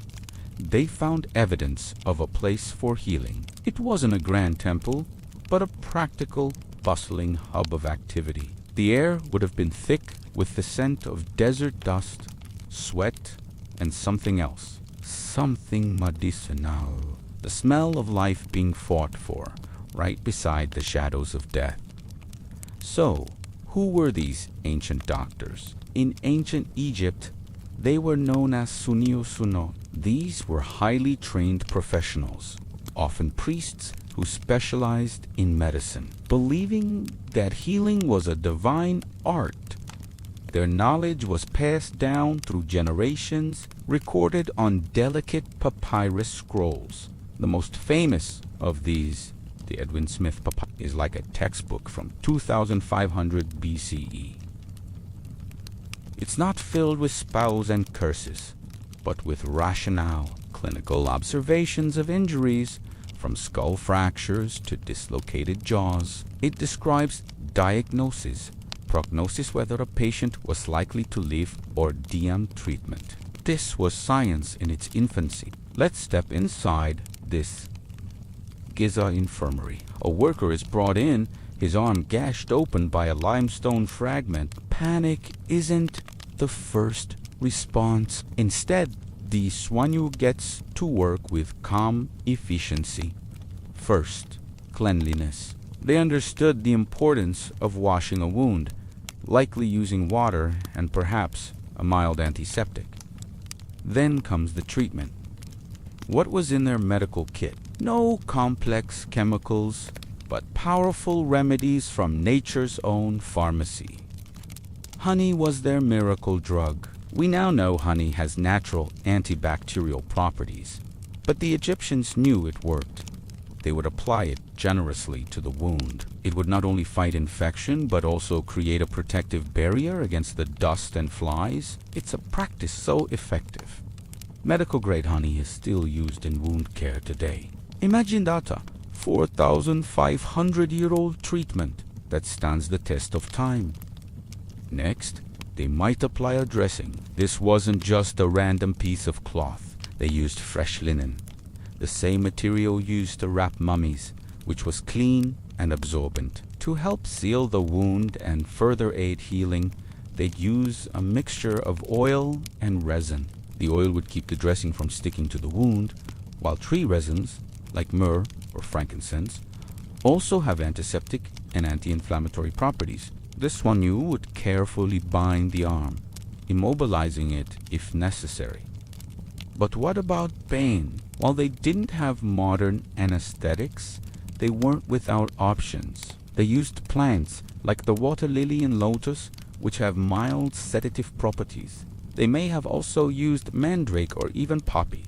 they found evidence of a place for healing. It wasn't a grand temple, but a practical, bustling hub of activity. The air would have been thick with the scent of desert dust, sweat, and something else. Something medicinal. The smell of life being fought for, right beside the shadows of death. So, who were these ancient doctors? In ancient Egypt, they were known as sunio suno. These were highly trained professionals, often priests who specialized in medicine, believing that healing was a divine art Their knowledge was passed down through generations, recorded on delicate papyrus scrolls. The most famous of these, the Edwin Smith papyrus, is like a textbook from 2500 BCE. It's not filled with spells and curses, but with rationale, clinical observations of injuries, from skull fractures to dislocated jaws. It describes diagnosis, prognosis whether a patient was likely to live, or DM treatment. This was science in its infancy. Let's step inside this Giza infirmary. A worker is brought in, his arm gashed open by a limestone fragment. Panic isn't the first response. Instead, the soigneur gets to work with calm efficiency. First, cleanliness. They understood the importance of washing a wound, likely using water and perhaps a mild antiseptic. Then comes the treatment. What was in their medical kit? No complex chemicals, but powerful remedies from nature's own pharmacy. Honey was their miracle drug. We now know honey has natural antibacterial properties, but the Egyptians knew it worked. They would apply it generously to the wound. It would not only fight infection, but also create a protective barrier against the dust and flies. It's a practice so effective. Medical-grade honey is still used in wound care today. Imagine that, 4,500-year-old treatment that stands the test of time. Next, they might apply a dressing. This wasn't just a random piece of cloth. They used fresh linen, the same material used to wrap mummies, which was clean and absorbent. To help seal the wound and further aid healing, they'd use a mixture of oil and resin. The oil would keep the dressing from sticking to the wound, while tree resins, like myrrh or frankincense, also have antiseptic and anti-inflammatory properties. This soigneur would carefully bind the arm, immobilizing it if necessary. But what about pain? While they didn't have modern anesthetics, they weren't without options. They used plants like the water lily and lotus, which have mild sedative properties. They may have also used mandrake or even poppy,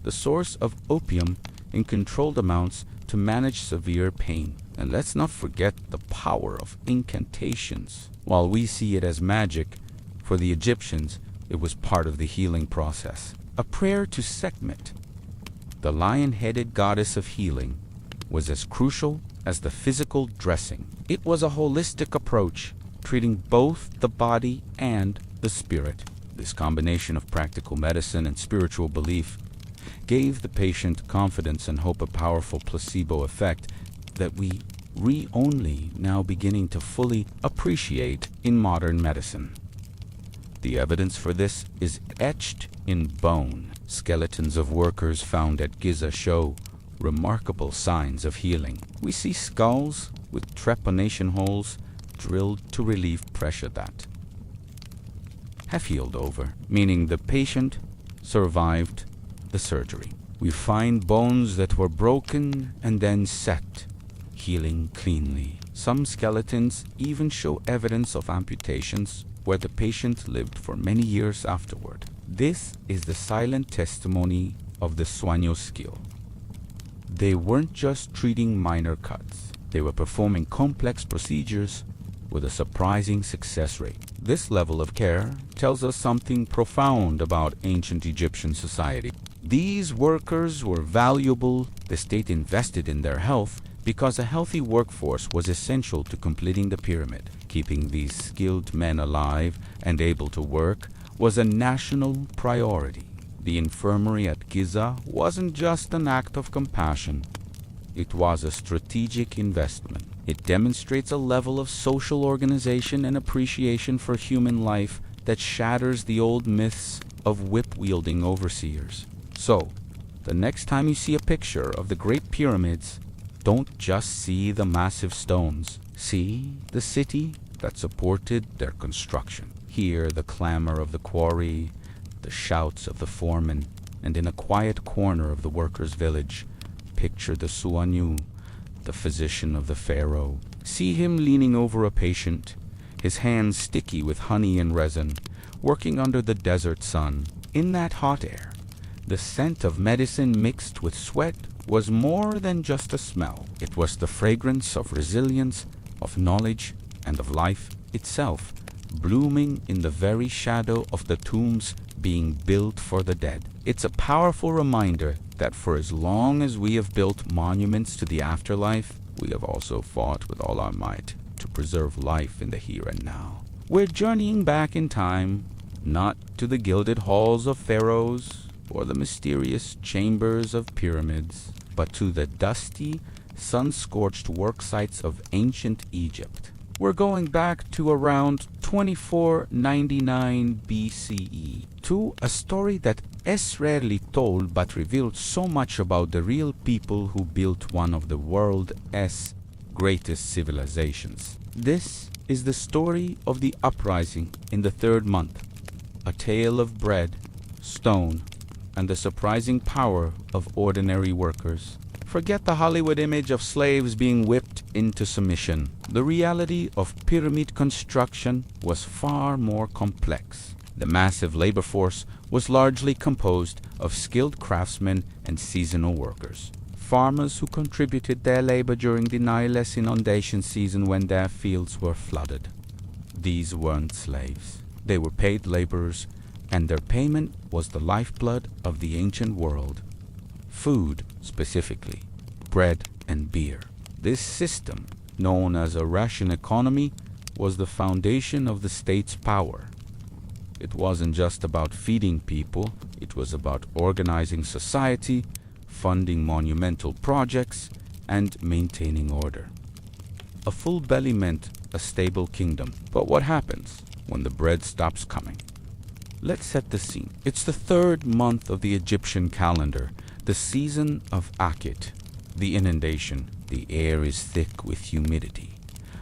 the source of opium, in controlled amounts to manage severe pain. And let's not forget the power of incantations. While we see it as magic, for the Egyptians, it was part of the healing process. A prayer to Sekhmet, the lion-headed goddess of healing, was as crucial as the physical dressing. It was a holistic approach, treating both the body and the spirit. This combination of practical medicine and spiritual belief gave the patient confidence and hope, a powerful placebo effect that we only now beginning to fully appreciate in modern medicine. The evidence for this is etched in bone. Skeletons of workers found at Giza show remarkable signs of healing. We see skulls with trepanation holes drilled to relieve pressure that have healed over, meaning the patient survived the surgery. We find bones that were broken and then set, healing cleanly. Some skeletons even show evidence of amputations where the patient lived for many years afterward. This is the silent testimony of the soigneur's skill. They weren't just treating minor cuts. They were performing complex procedures with a surprising success rate. This level of care tells us something profound about ancient Egyptian society. These workers were valuable. The state invested in their health because a healthy workforce was essential to completing the pyramid. Keeping these skilled men alive and able to work was a national priority. The infirmary at Giza wasn't just an act of compassion. It was a strategic investment. It demonstrates a level of social organization and appreciation for human life that shatters the old myths of whip-wielding overseers. So, the next time you see a picture of the Great Pyramids, don't just see the massive stones. See the city that supported their construction. Hear the clamor of the quarry, the shouts of the foreman, and in a quiet corner of the workers' village, picture the soigneur, the physician of the pharaoh. See him leaning over a patient, his hands sticky with honey and resin, working under the desert sun. In that hot air, the scent of medicine mixed with sweat was more than just a smell. It was the fragrance of resilience, of knowledge, and of life itself, blooming in the very shadow of the tombs being built for the dead. It's a powerful reminder that for as long as we have built monuments to the afterlife, we have also fought with all our might to preserve life in the here and now. We're journeying back in time, not to the gilded halls of pharaohs or the mysterious chambers of pyramids, but to the dusty, sun-scorched work sites of ancient Egypt. We're going back to around 2499 BCE, to a story that is rarely told but revealed so much about the real people who built one of the world's greatest civilizations. This is the story of the uprising in the third month, a tale of bread, stone, and the surprising power of ordinary workers. Forget the Hollywood image of slaves being whipped into submission. The reality of pyramid construction was far more complex. The massive labor force was largely composed of skilled craftsmen and seasonal workers. Farmers who contributed their labor during the Nile's inundation season when their fields were flooded. These weren't slaves. They were paid laborers, and their payment was the lifeblood of the ancient world. Food, specifically, bread and beer. This system, known as a ration economy, was the foundation of the state's power. It wasn't just about feeding people, it was about organizing society, funding monumental projects, and maintaining order. A full belly meant a stable kingdom. But what happens when the bread stops coming? Let's set the scene. It's the third month of the Egyptian calendar, the season of Akit, the inundation. The air is thick with humidity,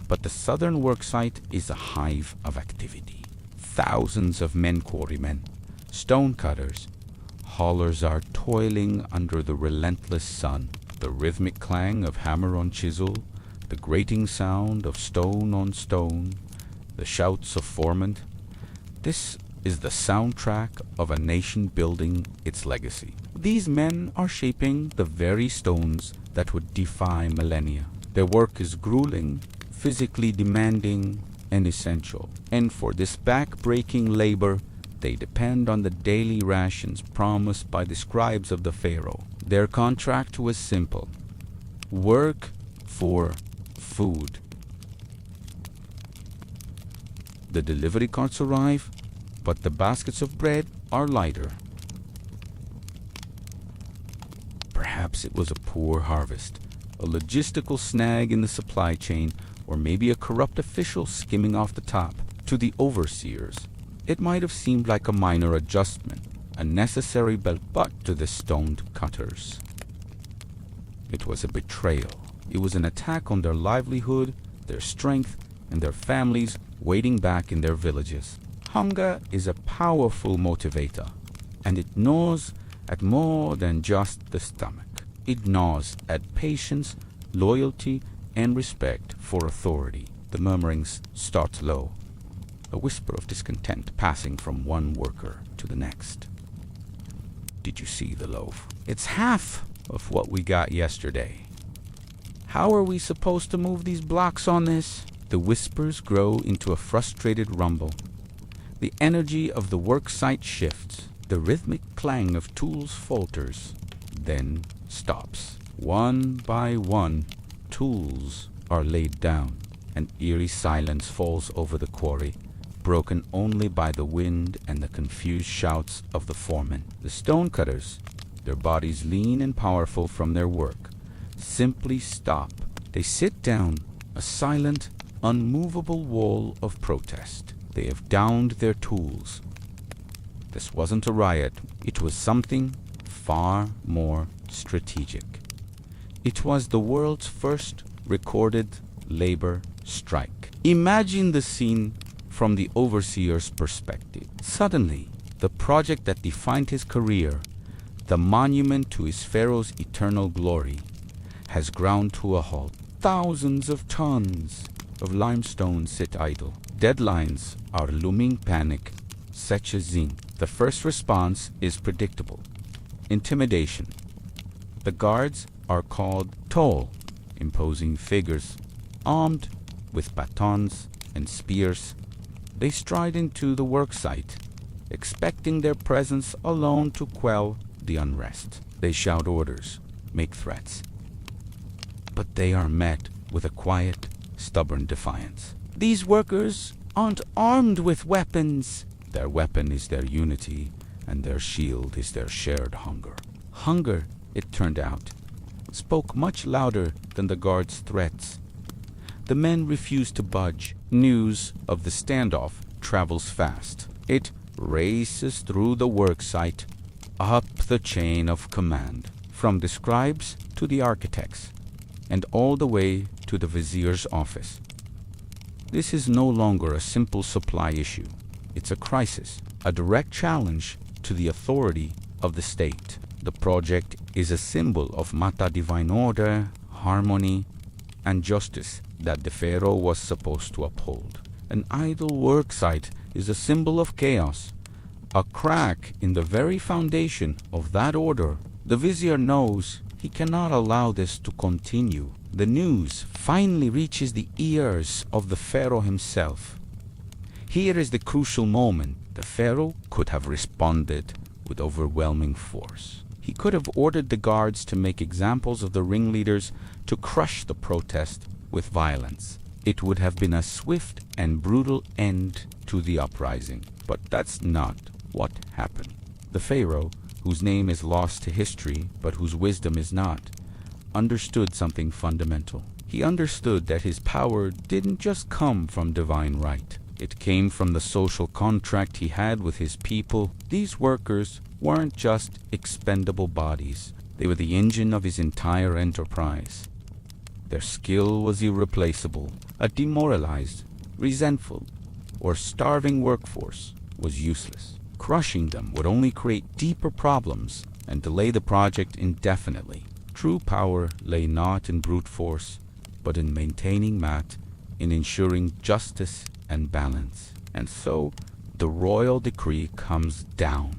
but the southern worksite is a hive of activity. Thousands of men, quarrymen, stone cutters, haulers are toiling under the relentless sun. The rhythmic clang of hammer on chisel, the grating sound of stone on stone, the shouts of foremen. This is the soundtrack of a nation building its legacy. These men are shaping the very stones that would defy millennia. Their work is grueling, physically demanding, and essential. And for this back-breaking labor, they depend on the daily rations promised by the scribes of the pharaoh. Their contract was simple: work for food. The delivery carts arrive, but the baskets of bread are lighter. Perhaps it was a poor harvest, a logistical snag in the supply chain, or maybe a corrupt official skimming off the top. To the overseers, it might have seemed like a minor adjustment, a necessary belt, but to the stone cutters, it was a betrayal. It was an attack on their livelihood, their strength, and their families waiting back in their villages. Hunger is a powerful motivator, and it gnaws at more than just the stomach. It gnaws at patience, loyalty, and respect for authority. The murmurings start low, a whisper of discontent passing from one worker to the next. Did you see the loaf? It's half of what we got yesterday. How are we supposed to move these blocks on this? The whispers grow into a frustrated rumble. The energy of the work site shifts. The rhythmic clang of tools falters, then stops. One by one, tools are laid down. An eerie silence falls over the quarry, broken only by the wind and the confused shouts of the foremen. The stonecutters, their bodies lean and powerful from their work, simply stop. They sit down, a silent, unmovable wall of protest. They have downed their tools. This wasn't a riot. It was something far more strategic. It was the world's first recorded labor strike. Imagine the scene from the overseer's perspective. Suddenly, the project that defined his career, the monument to his pharaoh's eternal glory, has ground to a halt. Thousands of tons of limestone sit idle. deadlines are looming, panic sets in. The first response is predictable: intimidation. The guards are called tall, imposing figures, armed with batons and spears. They stride into the worksite, expecting their presence alone to quell the unrest. They shout orders, make threats, but they are met with a quiet, stubborn defiance. These workers aren't armed with weapons. Their weapon is their unity, and their shield is their shared hunger. Hunger, it turned out, spoke much louder than the guards' threats. The men refused to budge. News of the standoff travels fast. It races through the worksite, up the chain of command, from the scribes to the architects, and all the way to the vizier's office. This is no longer a simple supply issue. It's a crisis, a direct challenge to the authority of the state. The project is a symbol of Mata divine order, harmony, and justice that the pharaoh was supposed to uphold. An idle worksite is a symbol of chaos, a crack in the very foundation of that order. The vizier knows he cannot allow this to continue. The news finally reaches the ears of the pharaoh himself. Here is the crucial moment. The pharaoh could have responded with overwhelming force. He could have ordered the guards to make examples of the ringleaders, to crush the protest with violence. It would have been a swift and brutal end to the uprising. But that's not what happened. The pharaoh, whose name is lost to history but whose wisdom is not, understood something fundamental. He understood that his power didn't just come from divine right. It came from the social contract he had with his people. These workers weren't just expendable bodies. They were the engine of his entire enterprise. Their skill was irreplaceable. A demoralized, resentful, or starving workforce was useless. Crushing them would only create deeper problems and delay the project indefinitely. True power lay not in brute force, but in maintaining Mat, in ensuring justice and balance. And so the royal decree comes down.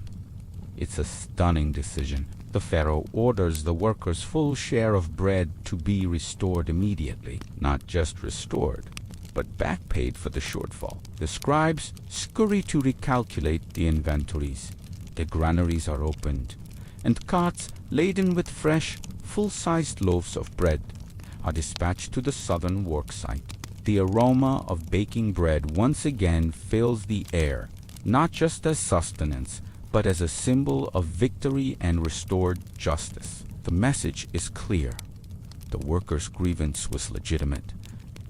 It's a stunning decision. The pharaoh orders the workers' full share of bread to be restored immediately. Not just restored, but back paid for the shortfall. The scribes scurry to recalculate the inventories. The granaries are opened, and carts laden with fresh, full-sized loaves of bread are dispatched to the southern worksite. The aroma of baking bread once again fills the air, not just as sustenance, but as a symbol of victory and restored justice. The message is clear. The workers' grievance was legitimate,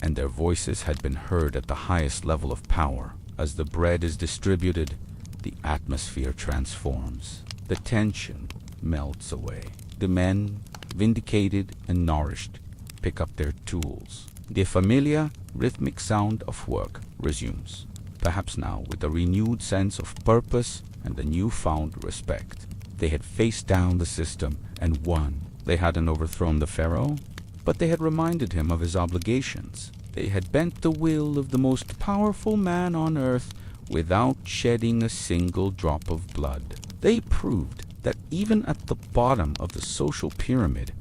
and their voices had been heard at the highest level of power. As the bread is distributed, the atmosphere transforms. The tension melts away. The men, vindicated and nourished, pick up their tools. The familiar, rhythmic sound of work resumes, perhaps now with a renewed sense of purpose and a newfound respect. They had faced down the system and won. They hadn't overthrown the pharaoh, but they had reminded him of his obligations. They had bent the will of the most powerful man on earth without shedding a single drop of blood. They proved that even at the bottom of the social pyramid,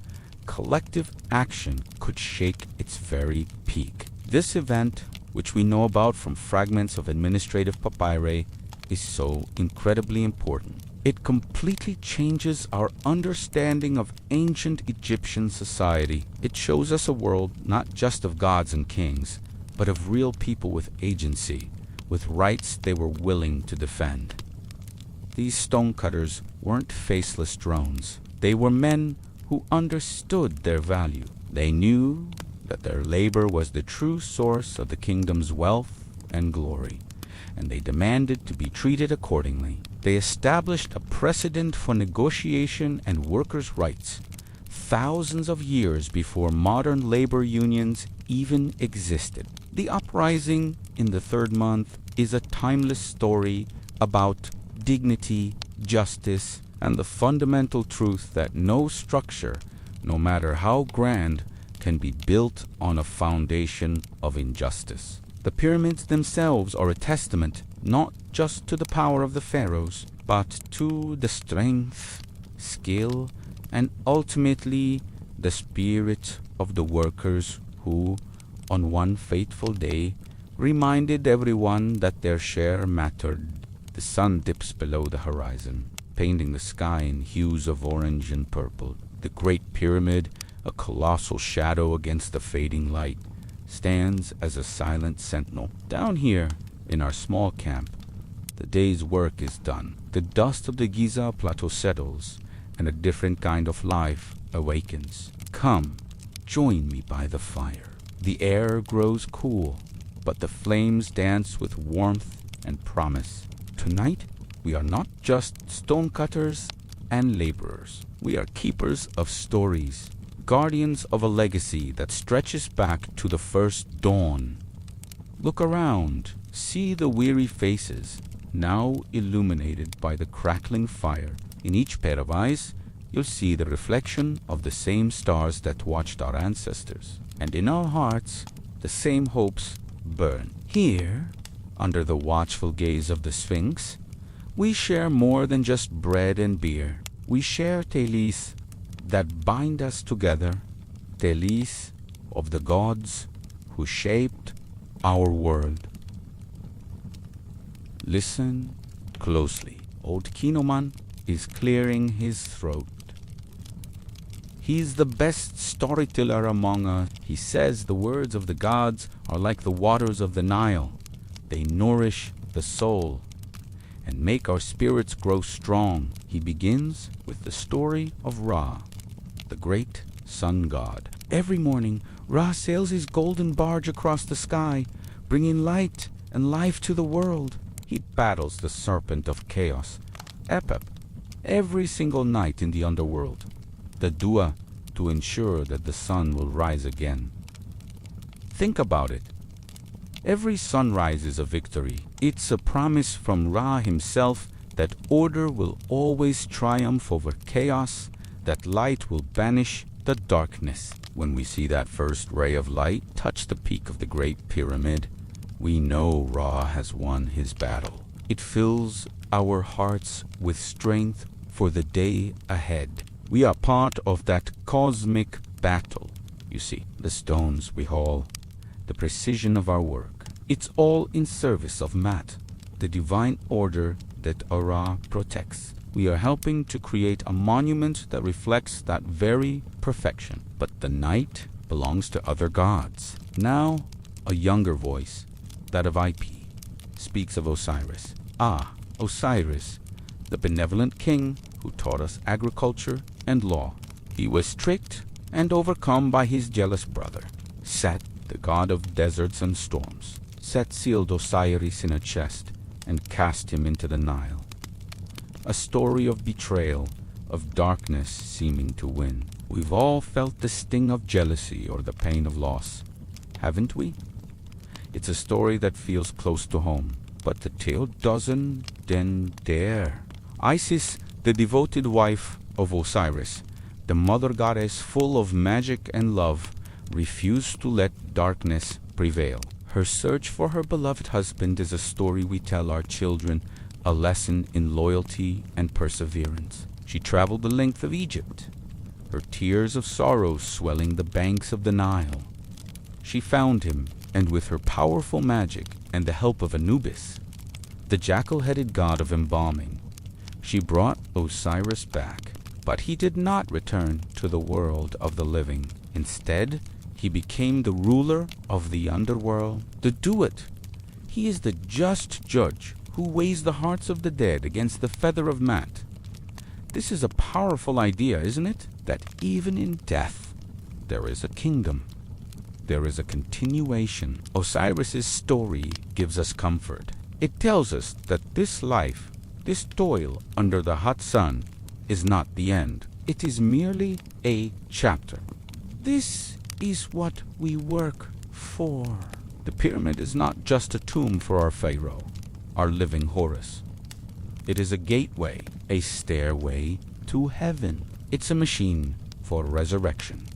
collective action could shake its very peak. This event, which we know about from fragments of administrative papyri, is so incredibly important. It completely changes our understanding of ancient Egyptian society. It shows us a world not just of gods and kings, but of real people with agency, with rights they were willing to defend. These stonecutters weren't faceless drones. They were men who understood their value. They knew that their labor was the true source of the kingdom's wealth and glory, and they demanded to be treated accordingly. They established a precedent for negotiation and workers' rights, thousands of years before modern labor unions even existed. The uprising in the third month is a timeless story about dignity, justice, and the fundamental truth that no structure, no matter how grand, can be built on a foundation of injustice. The pyramids themselves are a testament not just to the power of the pharaohs, but to the strength, skill, and ultimately the spirit of the workers who, on one fateful day, reminded everyone that their share mattered. The sun dips below the horizon, painting the sky in hues of orange and purple. The Great Pyramid, a colossal shadow against the fading light, stands as a silent sentinel. Down here, in our small camp, the day's work is done. The dust of the Giza plateau settles, and a different kind of life awakens. Come, join me by the fire. The air grows cool, but the flames dance with warmth and promise. Tonight, we are not just stonecutters and laborers. We are keepers of stories, guardians of a legacy that stretches back to the first dawn. Look around, see the weary faces, now illuminated by the crackling fire. In each pair of eyes, you'll see the reflection of the same stars that watched our ancestors. And in our hearts, the same hopes burn. Here, under the watchful gaze of the Sphinx, we share more than just bread and beer. We share tales that bind us together, tales of the gods who shaped our world. Listen closely. Old Kinoman is clearing his throat. He's the best storyteller among us. He says the words of the gods are like the waters of the Nile. They nourish the soul and make our spirits grow strong. He begins with the story of Ra, the great sun god. Every morning, Ra sails his golden barge across the sky, bringing light and life to the world. He battles the serpent of chaos, Epep, every single night in the underworld, the dua to ensure that the sun will rise again. Think about it. Every sunrise is a victory. It's a promise from Ra himself that order will always triumph over chaos, that light will banish the darkness. When we see that first ray of light touch the peak of the Great Pyramid, we know Ra has won his battle. It fills our hearts with strength for the day ahead. We are part of that cosmic battle. You see, the stones we haul, the precision of our work, it's all in service of Mat, the divine order that Ra protects. We are helping to create a monument that reflects that very perfection. But the night belongs to other gods. Now, a younger voice, that of IP, speaks of Osiris. Ah, Osiris, the benevolent king who taught us agriculture and law. He was tricked and overcome by his jealous brother, Set, the god of deserts and storms. Set sealed Osiris in a chest and cast him into the Nile. A story of betrayal, of darkness seeming to win. We've all felt the sting of jealousy or the pain of loss, haven't we? It's a story that feels close to home, but the tale doesn't end there. Isis, the devoted wife of Osiris, the mother goddess full of magic and love, refused to let darkness prevail. Her search for her beloved husband is a story we tell our children, a lesson in loyalty and perseverance. She traveled the length of Egypt, her tears of sorrow swelling the banks of the Nile. She found him, and with her powerful magic and the help of Anubis, the jackal-headed god of embalming, she brought Osiris back. But he did not return to the world of the living. Instead, he became the ruler of the underworld, the Duat. He is the just judge who weighs the hearts of the dead against the feather of Mat. This is a powerful idea, isn't it? That even in death, there is a kingdom. There is a continuation. Osiris's story gives us comfort. It tells us that this life, this toil under the hot sun, is not the end. It is merely a chapter. This is what we work for. The pyramid is not just a tomb for our pharaoh, our living Horus. It is a gateway, a stairway to heaven. It's a machine for resurrection,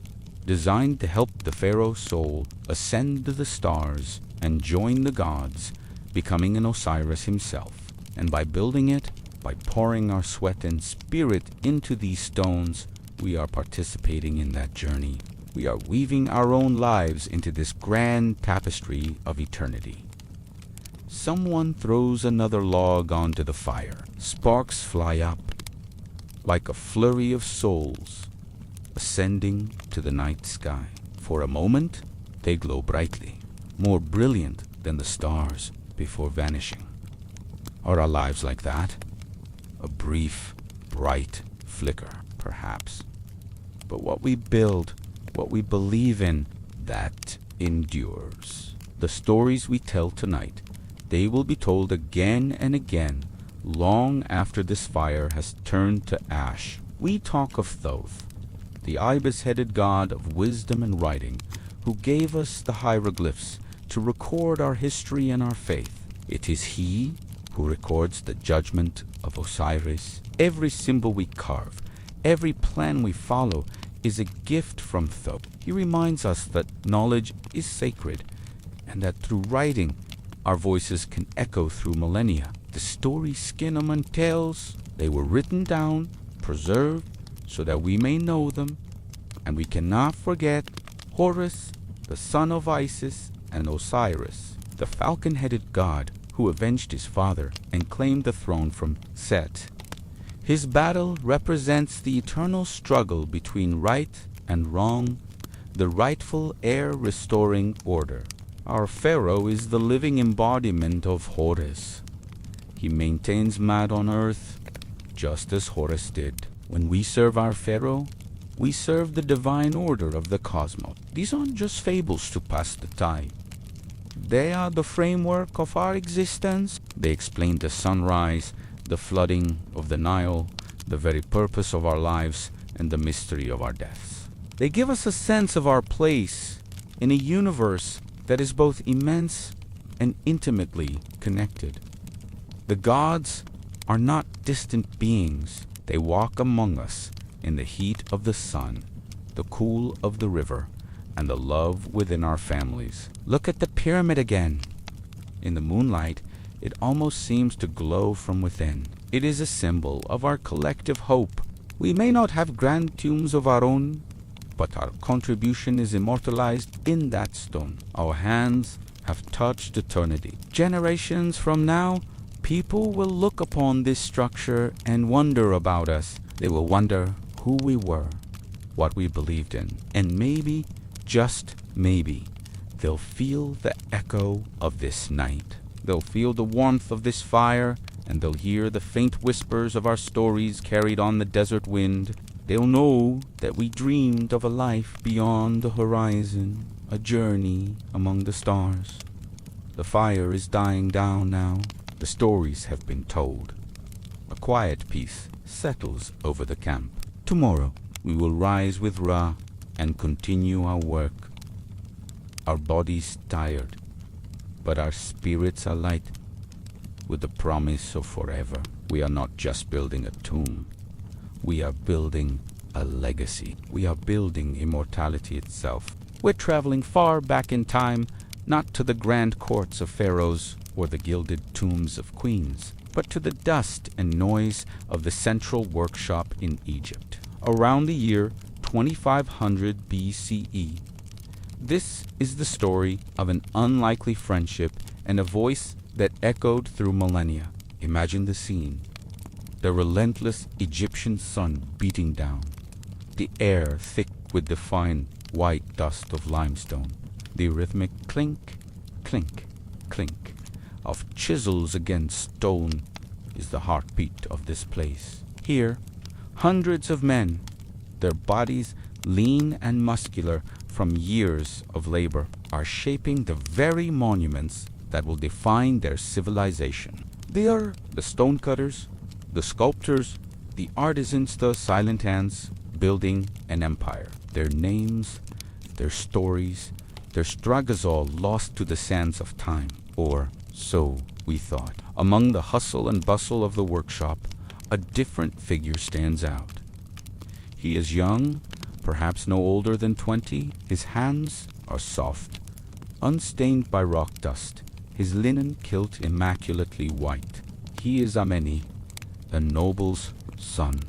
designed to help the pharaoh's soul ascend to the stars and join the gods, becoming an Osiris himself. And by building it, by pouring our sweat and spirit into these stones, we are participating in that journey. We are weaving our own lives into this grand tapestry of eternity. Someone throws another log onto the fire. Sparks fly up like a flurry of souls ascending to the night sky. For a moment, they glow brightly, more brilliant than the stars before vanishing. Are our lives like that? A brief, bright flicker, perhaps. But what we build, what we believe in, that endures. The stories we tell tonight, they will be told again and again, long after this fire has turned to ash. We talk of Thoth, the ibis-headed god of wisdom and writing, who gave us the hieroglyphs to record our history and our faith. It is he who records the judgment of Osiris. Every symbol we carve, every plan we follow is a gift from Thoth. He reminds us that knowledge is sacred and that through writing, our voices can echo through millennia. The stories Skinnaman tells, they were written down, preserved, so that we may know them, and we cannot forget Horus, the son of Isis, and Osiris, the falcon-headed god who avenged his father and claimed the throne from Set. His battle represents the eternal struggle between right and wrong, the rightful heir restoring order. Our pharaoh is the living embodiment of Horus. He maintains Mad on earth, just as Horus did. When we serve our pharaoh, we serve the divine order of the cosmos. These aren't just fables to pass the time. They are the framework of our existence. They explain the sunrise, the flooding of the Nile, the very purpose of our lives, and the mystery of our deaths. They give us a sense of our place in a universe that is both immense and intimately connected. The gods are not distant beings. They walk among us in the heat of the sun, the cool of the river, and the love within our families. Look at the pyramid again. In the moonlight, it almost seems to glow from within. It is a symbol of our collective hope. We may not have grand tombs of our own, but our contribution is immortalized in that stone. Our hands have touched eternity. Generations from now, people will look upon this structure and wonder about us. They will wonder who we were, what we believed in, and maybe, just maybe, they'll feel the echo of this night. They'll feel the warmth of this fire, and they'll hear the faint whispers of our stories carried on the desert wind. They'll know that we dreamed of a life beyond the horizon, a journey among the stars. The fire is dying down now. The stories have been told. A quiet peace settles over the camp. Tomorrow, we will rise with Ra and continue our work. Our bodies tired, but our spirits are light with the promise of forever. We are not just building a tomb. We are building a legacy. We are building immortality itself. We're traveling far back in time, not to the grand courts of pharaohs or the gilded tombs of queens, but to the dust and noise of the central workshop in Egypt. Around the year 2500 BCE, this is the story of an unlikely friendship and a voice that echoed through millennia. Imagine the scene. The relentless Egyptian sun beating down, the air thick with the fine white dust of limestone, the rhythmic clink, clink, clink of chisels against stone is the heartbeat of this place. Here, hundreds of men, their bodies lean and muscular from years of labor, are shaping the very monuments that will define their civilization. They are the stonecutters, the sculptors, the artisans, the silent hands, building an empire. Their names, their stories, their struggles all lost to the sands of time, or so we thought. Among the hustle and bustle of the workshop, a different figure stands out. He is young, perhaps no older than 20. His hands are soft, unstained by rock dust, his linen kilt immaculately white. He is Ameni, a noble's son,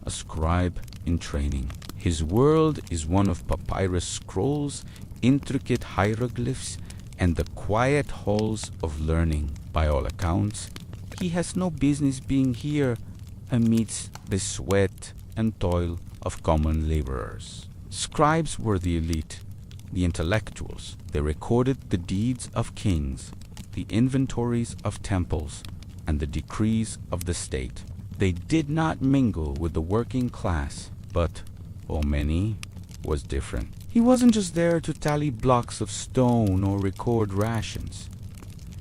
a scribe in training. His world is one of papyrus scrolls, intricate hieroglyphs, and the quiet halls of learning. By all accounts, he has no business being here amidst the sweat and toil of common laborers. Scribes were the elite, the intellectuals. They recorded the deeds of kings, the inventories of temples, and the decrees of the state. They did not mingle with the working class, but Omeni was different. He wasn't just there to tally blocks of stone or record rations.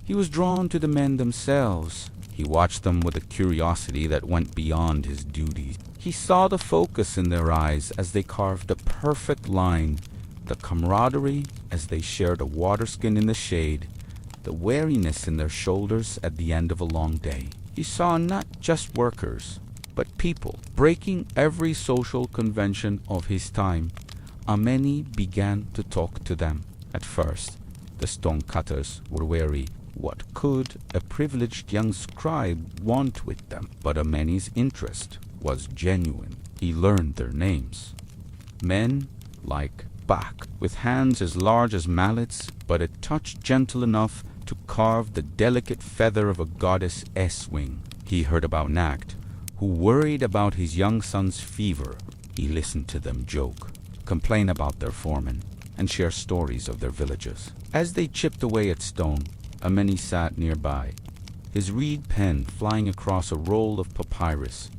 He was drawn to the men themselves. He watched them with a curiosity that went beyond his duties. He saw the focus in their eyes as they carved a perfect line, the camaraderie as they shared a waterskin in the shade, the weariness in their shoulders at the end of a long day. He saw not just workers, but people, breaking every social convention of his time. Ameni began to talk to them. At first, the stonecutters were wary. What could a privileged young scribe want with them? But Ameni's interest was genuine. He learned their names. Men like Bak, with hands as large as mallets, but a touch gentle enough to carve the delicate feather of a goddess S-wing. He heard about Nakt, who worried about his young son's fever. He listened to them joke, complain about their foreman, and share stories of their villages. As they chipped away at stone, Ameni sat nearby, his reed pen flying across a roll of papyrus.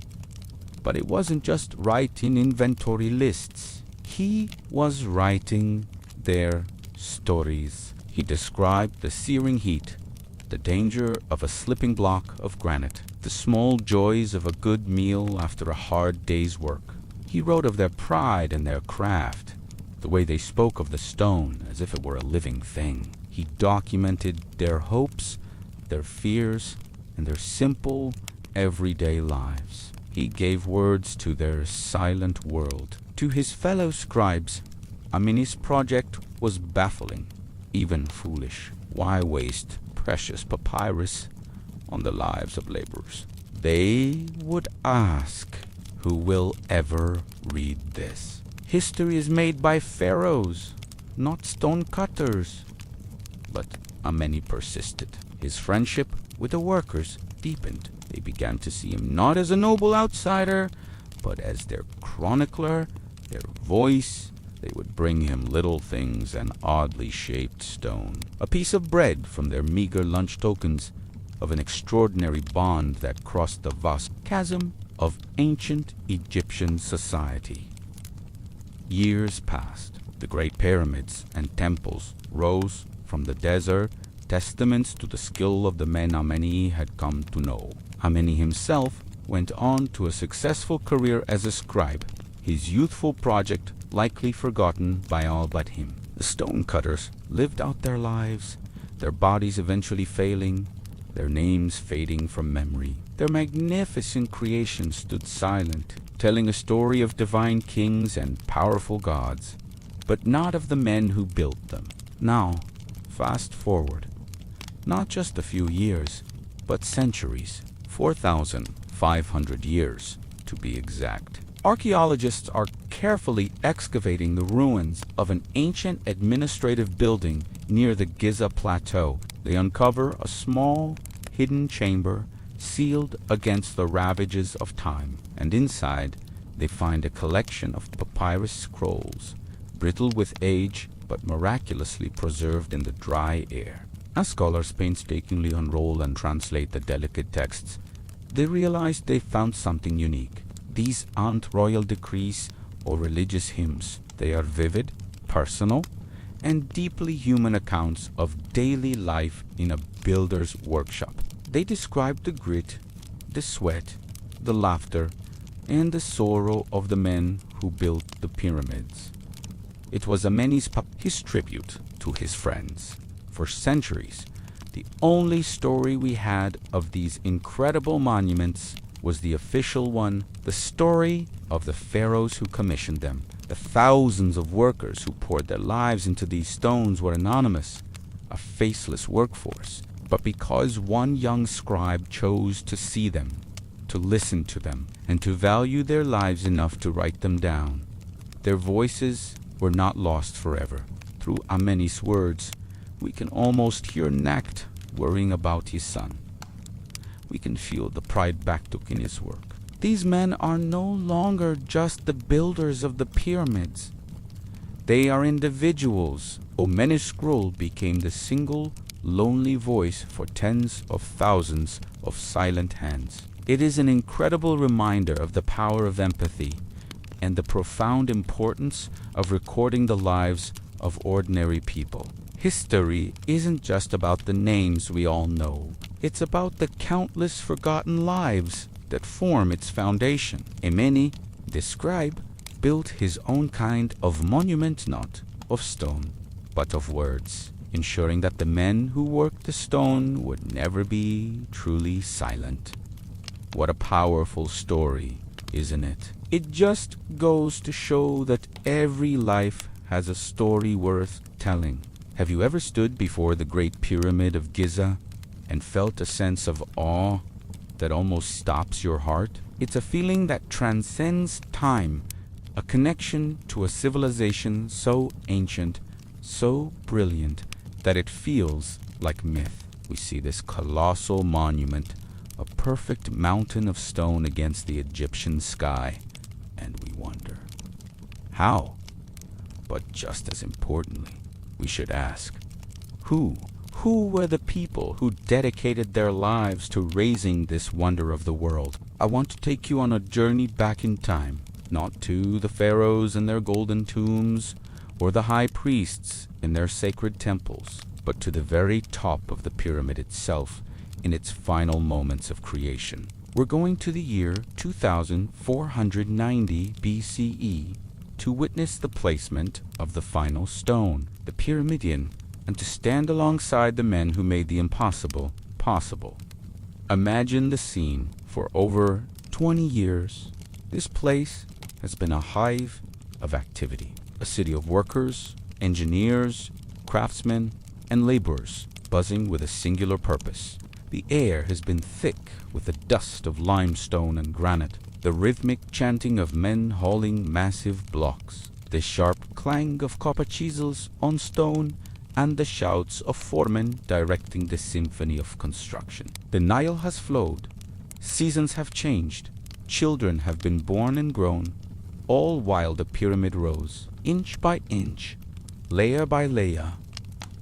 But it wasn't just writing inventory lists. He was writing their stories. He described the searing heat, the danger of a slipping block of granite, the small joys of a good meal after a hard day's work. He wrote of their pride in their craft, the way they spoke of the stone as if it were a living thing. He documented their hopes, their fears, and their simple, everyday lives. He gave words to their silent world. To his fellow scribes, Ameni's project was baffling, even foolish. Why waste precious papyrus on the lives of laborers? They would ask, who will ever read this? History is made by pharaohs, not stonecutters. But Ameni persisted. His friendship with the workers deepened. They began to see him not as a noble outsider, but as their chronicler, their voice. They would bring him little things, an oddly shaped stone, a piece of bread from their meager lunch tokens, of an extraordinary bond that crossed the vast chasm of ancient Egyptian society. Years passed. The great pyramids and temples rose from the desert, testaments to the skill of the men Ameni had come to know. Ameni himself went on to a successful career as a scribe, his youthful project likely forgotten by all but him. The stonecutters lived out their lives, their bodies eventually failing, their names fading from memory. Their magnificent creation stood silent, telling a story of divine kings and powerful gods, but not of the men who built them. Now, fast forward, not just a few years, but centuries, 4,500 years to be exact. Archaeologists are carefully excavating the ruins of an ancient administrative building near the Giza Plateau. They uncover a small, hidden chamber sealed against the ravages of time, and inside they find a collection of papyrus scrolls, brittle with age but miraculously preserved in the dry air. As scholars painstakingly unroll and translate the delicate texts, they realize they found something unique. These aren't royal decrees or religious hymns. They are vivid, personal, and deeply human accounts of daily life in a builder's workshop. They describe the grit, the sweat, the laughter, and the sorrow of the men who built the pyramids. It was Ameni's his tribute to his friends. For centuries, the only story we had of these incredible monuments was the official one, the story of the pharaohs who commissioned them. The thousands of workers who poured their lives into these stones were anonymous. a faceless workforce, but because one young scribe chose to see them, to listen to them, and to value their lives enough to write them down. Their voices were not lost forever. Through Ameni's words, we can almost hear Nacht worrying about his son. We can feel the pride Baktuk in his work. These men are no longer just the builders of the pyramids. They are individuals. Ameni's scroll became the single, lonely voice for tens of thousands of silent hands. It is an incredible reminder of the power of empathy and the profound importance of recording the lives of ordinary people. History isn't just about the names we all know. It's about the countless forgotten lives that form its foundation. Ameni, the scribe, built his own kind of monument, not of stone, but of words, ensuring that the men who worked the stone would never be truly silent. What a powerful story, isn't it? It just goes to show that every life has a story worth telling. Have you ever stood before the Great Pyramid of Giza and felt a sense of awe that almost stops your heart? It's a feeling that transcends time, a connection to a civilization so ancient, so brilliant, that it feels like myth. We see this colossal monument, a perfect mountain of stone against the Egyptian sky, and we wonder, how? But just as importantly, we should ask, who? Who were the people who dedicated their lives to raising this wonder of the world? I want to take you on a journey back in time, not to the pharaohs and their golden tombs, or the high priests in their sacred temples, but to the very top of the pyramid itself in its final moments of creation. We're going to the year 2490 BCE to witness the placement of the final stone, the pyramidion, and to stand alongside the men who made the impossible possible. Imagine the scene. For over 20 years, this place has been a hive of activity, a city of workers, engineers, craftsmen, and laborers buzzing with a singular purpose. The air has been thick with the dust of limestone and granite, the rhythmic chanting of men hauling massive blocks, the sharp clang of copper chisels on stone, and the shouts of foremen directing the symphony of construction. The Nile has flowed, seasons have changed, children have been born and grown, all while the pyramid rose, inch by inch, layer by layer,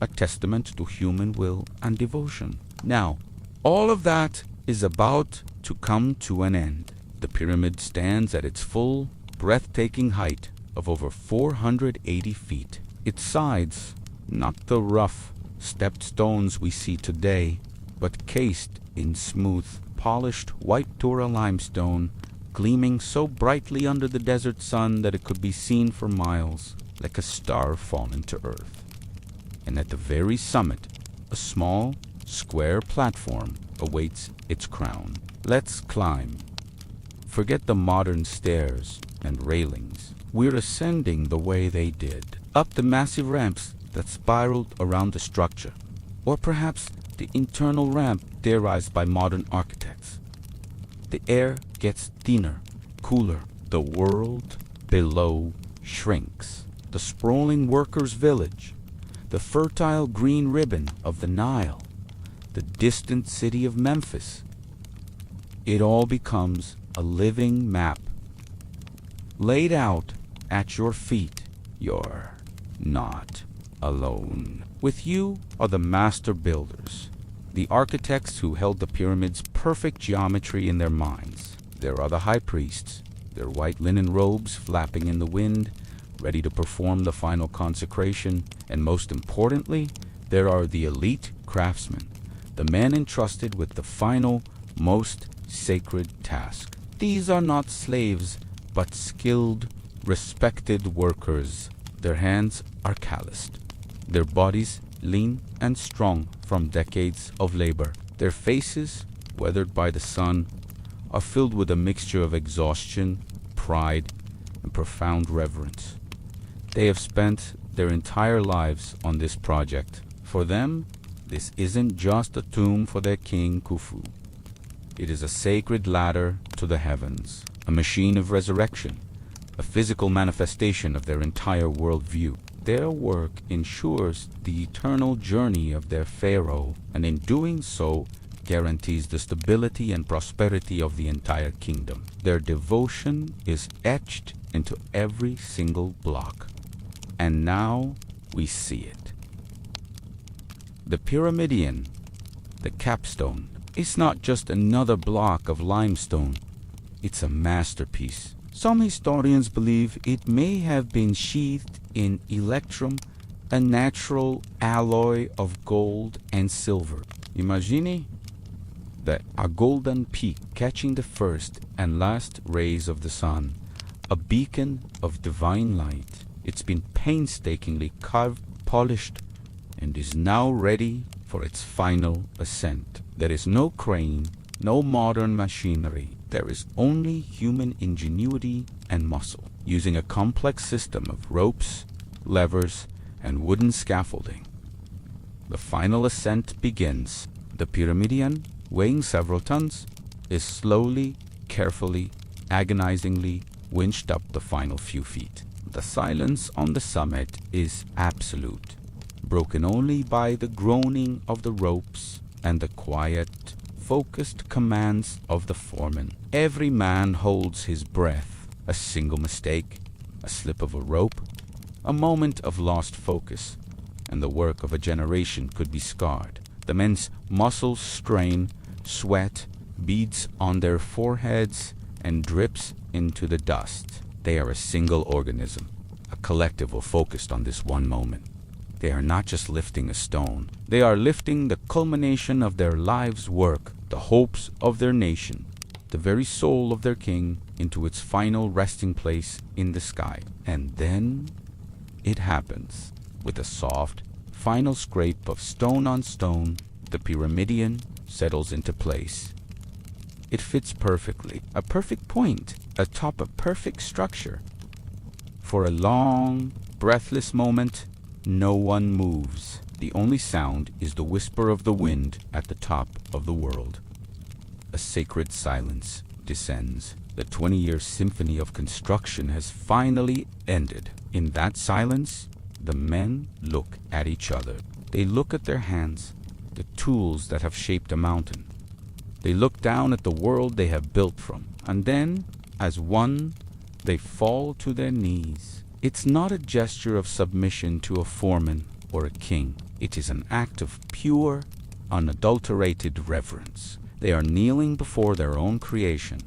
a testament to human will and devotion. Now, all of that is about to come to an end. The pyramid stands at its full, breathtaking height of over 480 feet. Its sides, not the rough, stepped stones we see today, but cased in smooth, polished white Tura limestone, gleaming so brightly under the desert sun that it could be seen for miles, like a star fallen to earth. And at the very summit, a small, square platform awaits its crown. Let's climb. Forget the modern stairs and railings. We're ascending the way they did, up the massive ramps that spiraled around the structure, or perhaps the internal ramp devised by modern architects. The air gets thinner, cooler. The world below shrinks. The sprawling workers' village, the fertile green ribbon of the Nile, the distant city of Memphis. It all becomes a living map, laid out at your feet. You're not alone. With you are the master builders, the architects who held the pyramid's perfect geometry in their minds. There are the high priests, their white linen robes flapping in the wind, ready to perform the final consecration. And most importantly, there are the elite craftsmen, the men entrusted with the final, most sacred task. These are not slaves, but skilled, respected workers. Their hands are calloused, their bodies lean and strong from decades of labor. Their faces, weathered by the sun, are filled with a mixture of exhaustion, pride, and profound reverence. They have spent their entire lives on this project, For them, this isn't just a tomb for their king Khufu. It is a sacred ladder to the heavens, a machine of resurrection, a physical manifestation of their entire worldview. Their work ensures the eternal journey of their pharaoh, and in doing so, guarantees the stability and prosperity of the entire kingdom. Their devotion is etched into every single block. And now we see it. The Pyramidion, the capstone, is not just another block of limestone. It's a masterpiece. Some historians believe it may have been sheathed in electrum, a natural alloy of gold and silver. Imagine a golden peak catching the first and last rays of the sun, a beacon of divine light. It's been painstakingly carved, polished, and is now ready for its final ascent. There is no crane, no modern machinery. There is only human ingenuity and muscle, using a complex system of ropes, levers, and wooden scaffolding. The final ascent begins. The Pyramidion, weighing several tons, is slowly, carefully, agonizingly winched up the final few feet. The silence on the summit is absolute, broken only by the groaning of the ropes and the quiet, focused commands of the foreman. Every man holds his breath. A single mistake, a slip of a rope, a moment of lost focus, and the work of a generation could be scarred. The men's muscles strain, sweat beads on their foreheads and drips into the dust. They are a single organism, a collective focused on this one moment. They are not just lifting a stone. They are lifting the culmination of their lives' work, the hopes of their nation, the very soul of their king, into its final resting place in the sky. And then it happens. With a soft, final scrape of stone on stone, the Pyramidion settles into place. It fits perfectly, a perfect point atop a perfect structure. For a long, breathless moment, no one moves. The only sound is the whisper of the wind at the top of the world. A sacred silence descends. The 20-year symphony of construction has finally ended. In that silence, the men look at each other. They look at their hands, the tools that have shaped a mountain. They look down at the world they have built from. And then, as one, they fall to their knees. It's not a gesture of submission to a foreman or a king. It is an act of pure, unadulterated reverence. They are kneeling before their own creation,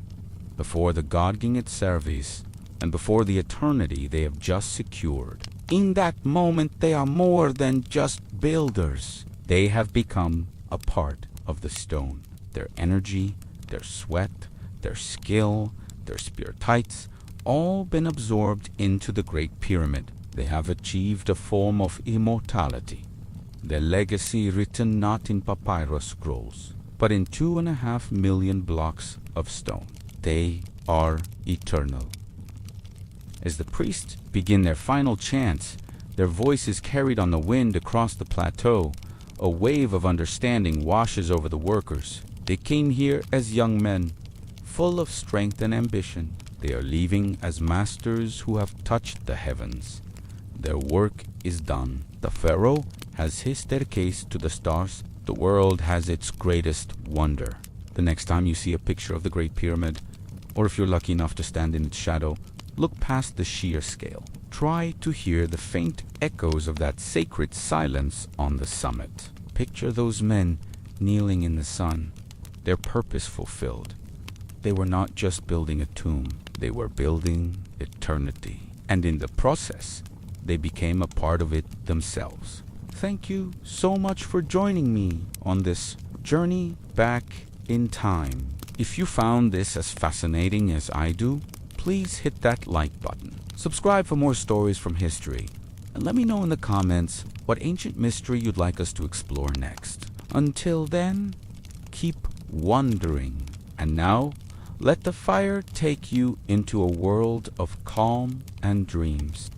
before the God-king it serves, and before the eternity they have just secured. In that moment, they are more than just builders. They have become a part of the stone. Their energy, their sweat, their skill, their spiritites, all been absorbed into the Great Pyramid. They have achieved a form of immortality, their legacy written not in papyrus scrolls, but in 2.5 million blocks of stone. They are eternal. As the priests begin their final chants, their voices carried on the wind across the plateau, a wave of understanding washes over the workers. They came here as young men, full of strength and ambition. They are leaving as masters who have touched the heavens. Their work is done. The pharaoh has his staircase to the stars. The world has its greatest wonder. The next time you see a picture of the Great Pyramid, or if you're lucky enough to stand in its shadow, look past the sheer scale. Try to hear the faint echoes of that sacred silence on the summit. Picture those men kneeling in the sun, their purpose fulfilled. They were not just building a tomb, they were building eternity. And in the process, they became a part of it themselves. Thank you so much for joining me on this journey back in time. If you found this as fascinating as I do, please hit that like button. Subscribe for more stories from history. And let me know in the comments what ancient mystery you'd like us to explore next. Until then, keep wondering. And now, let the fire take you into a world of calm and dreams.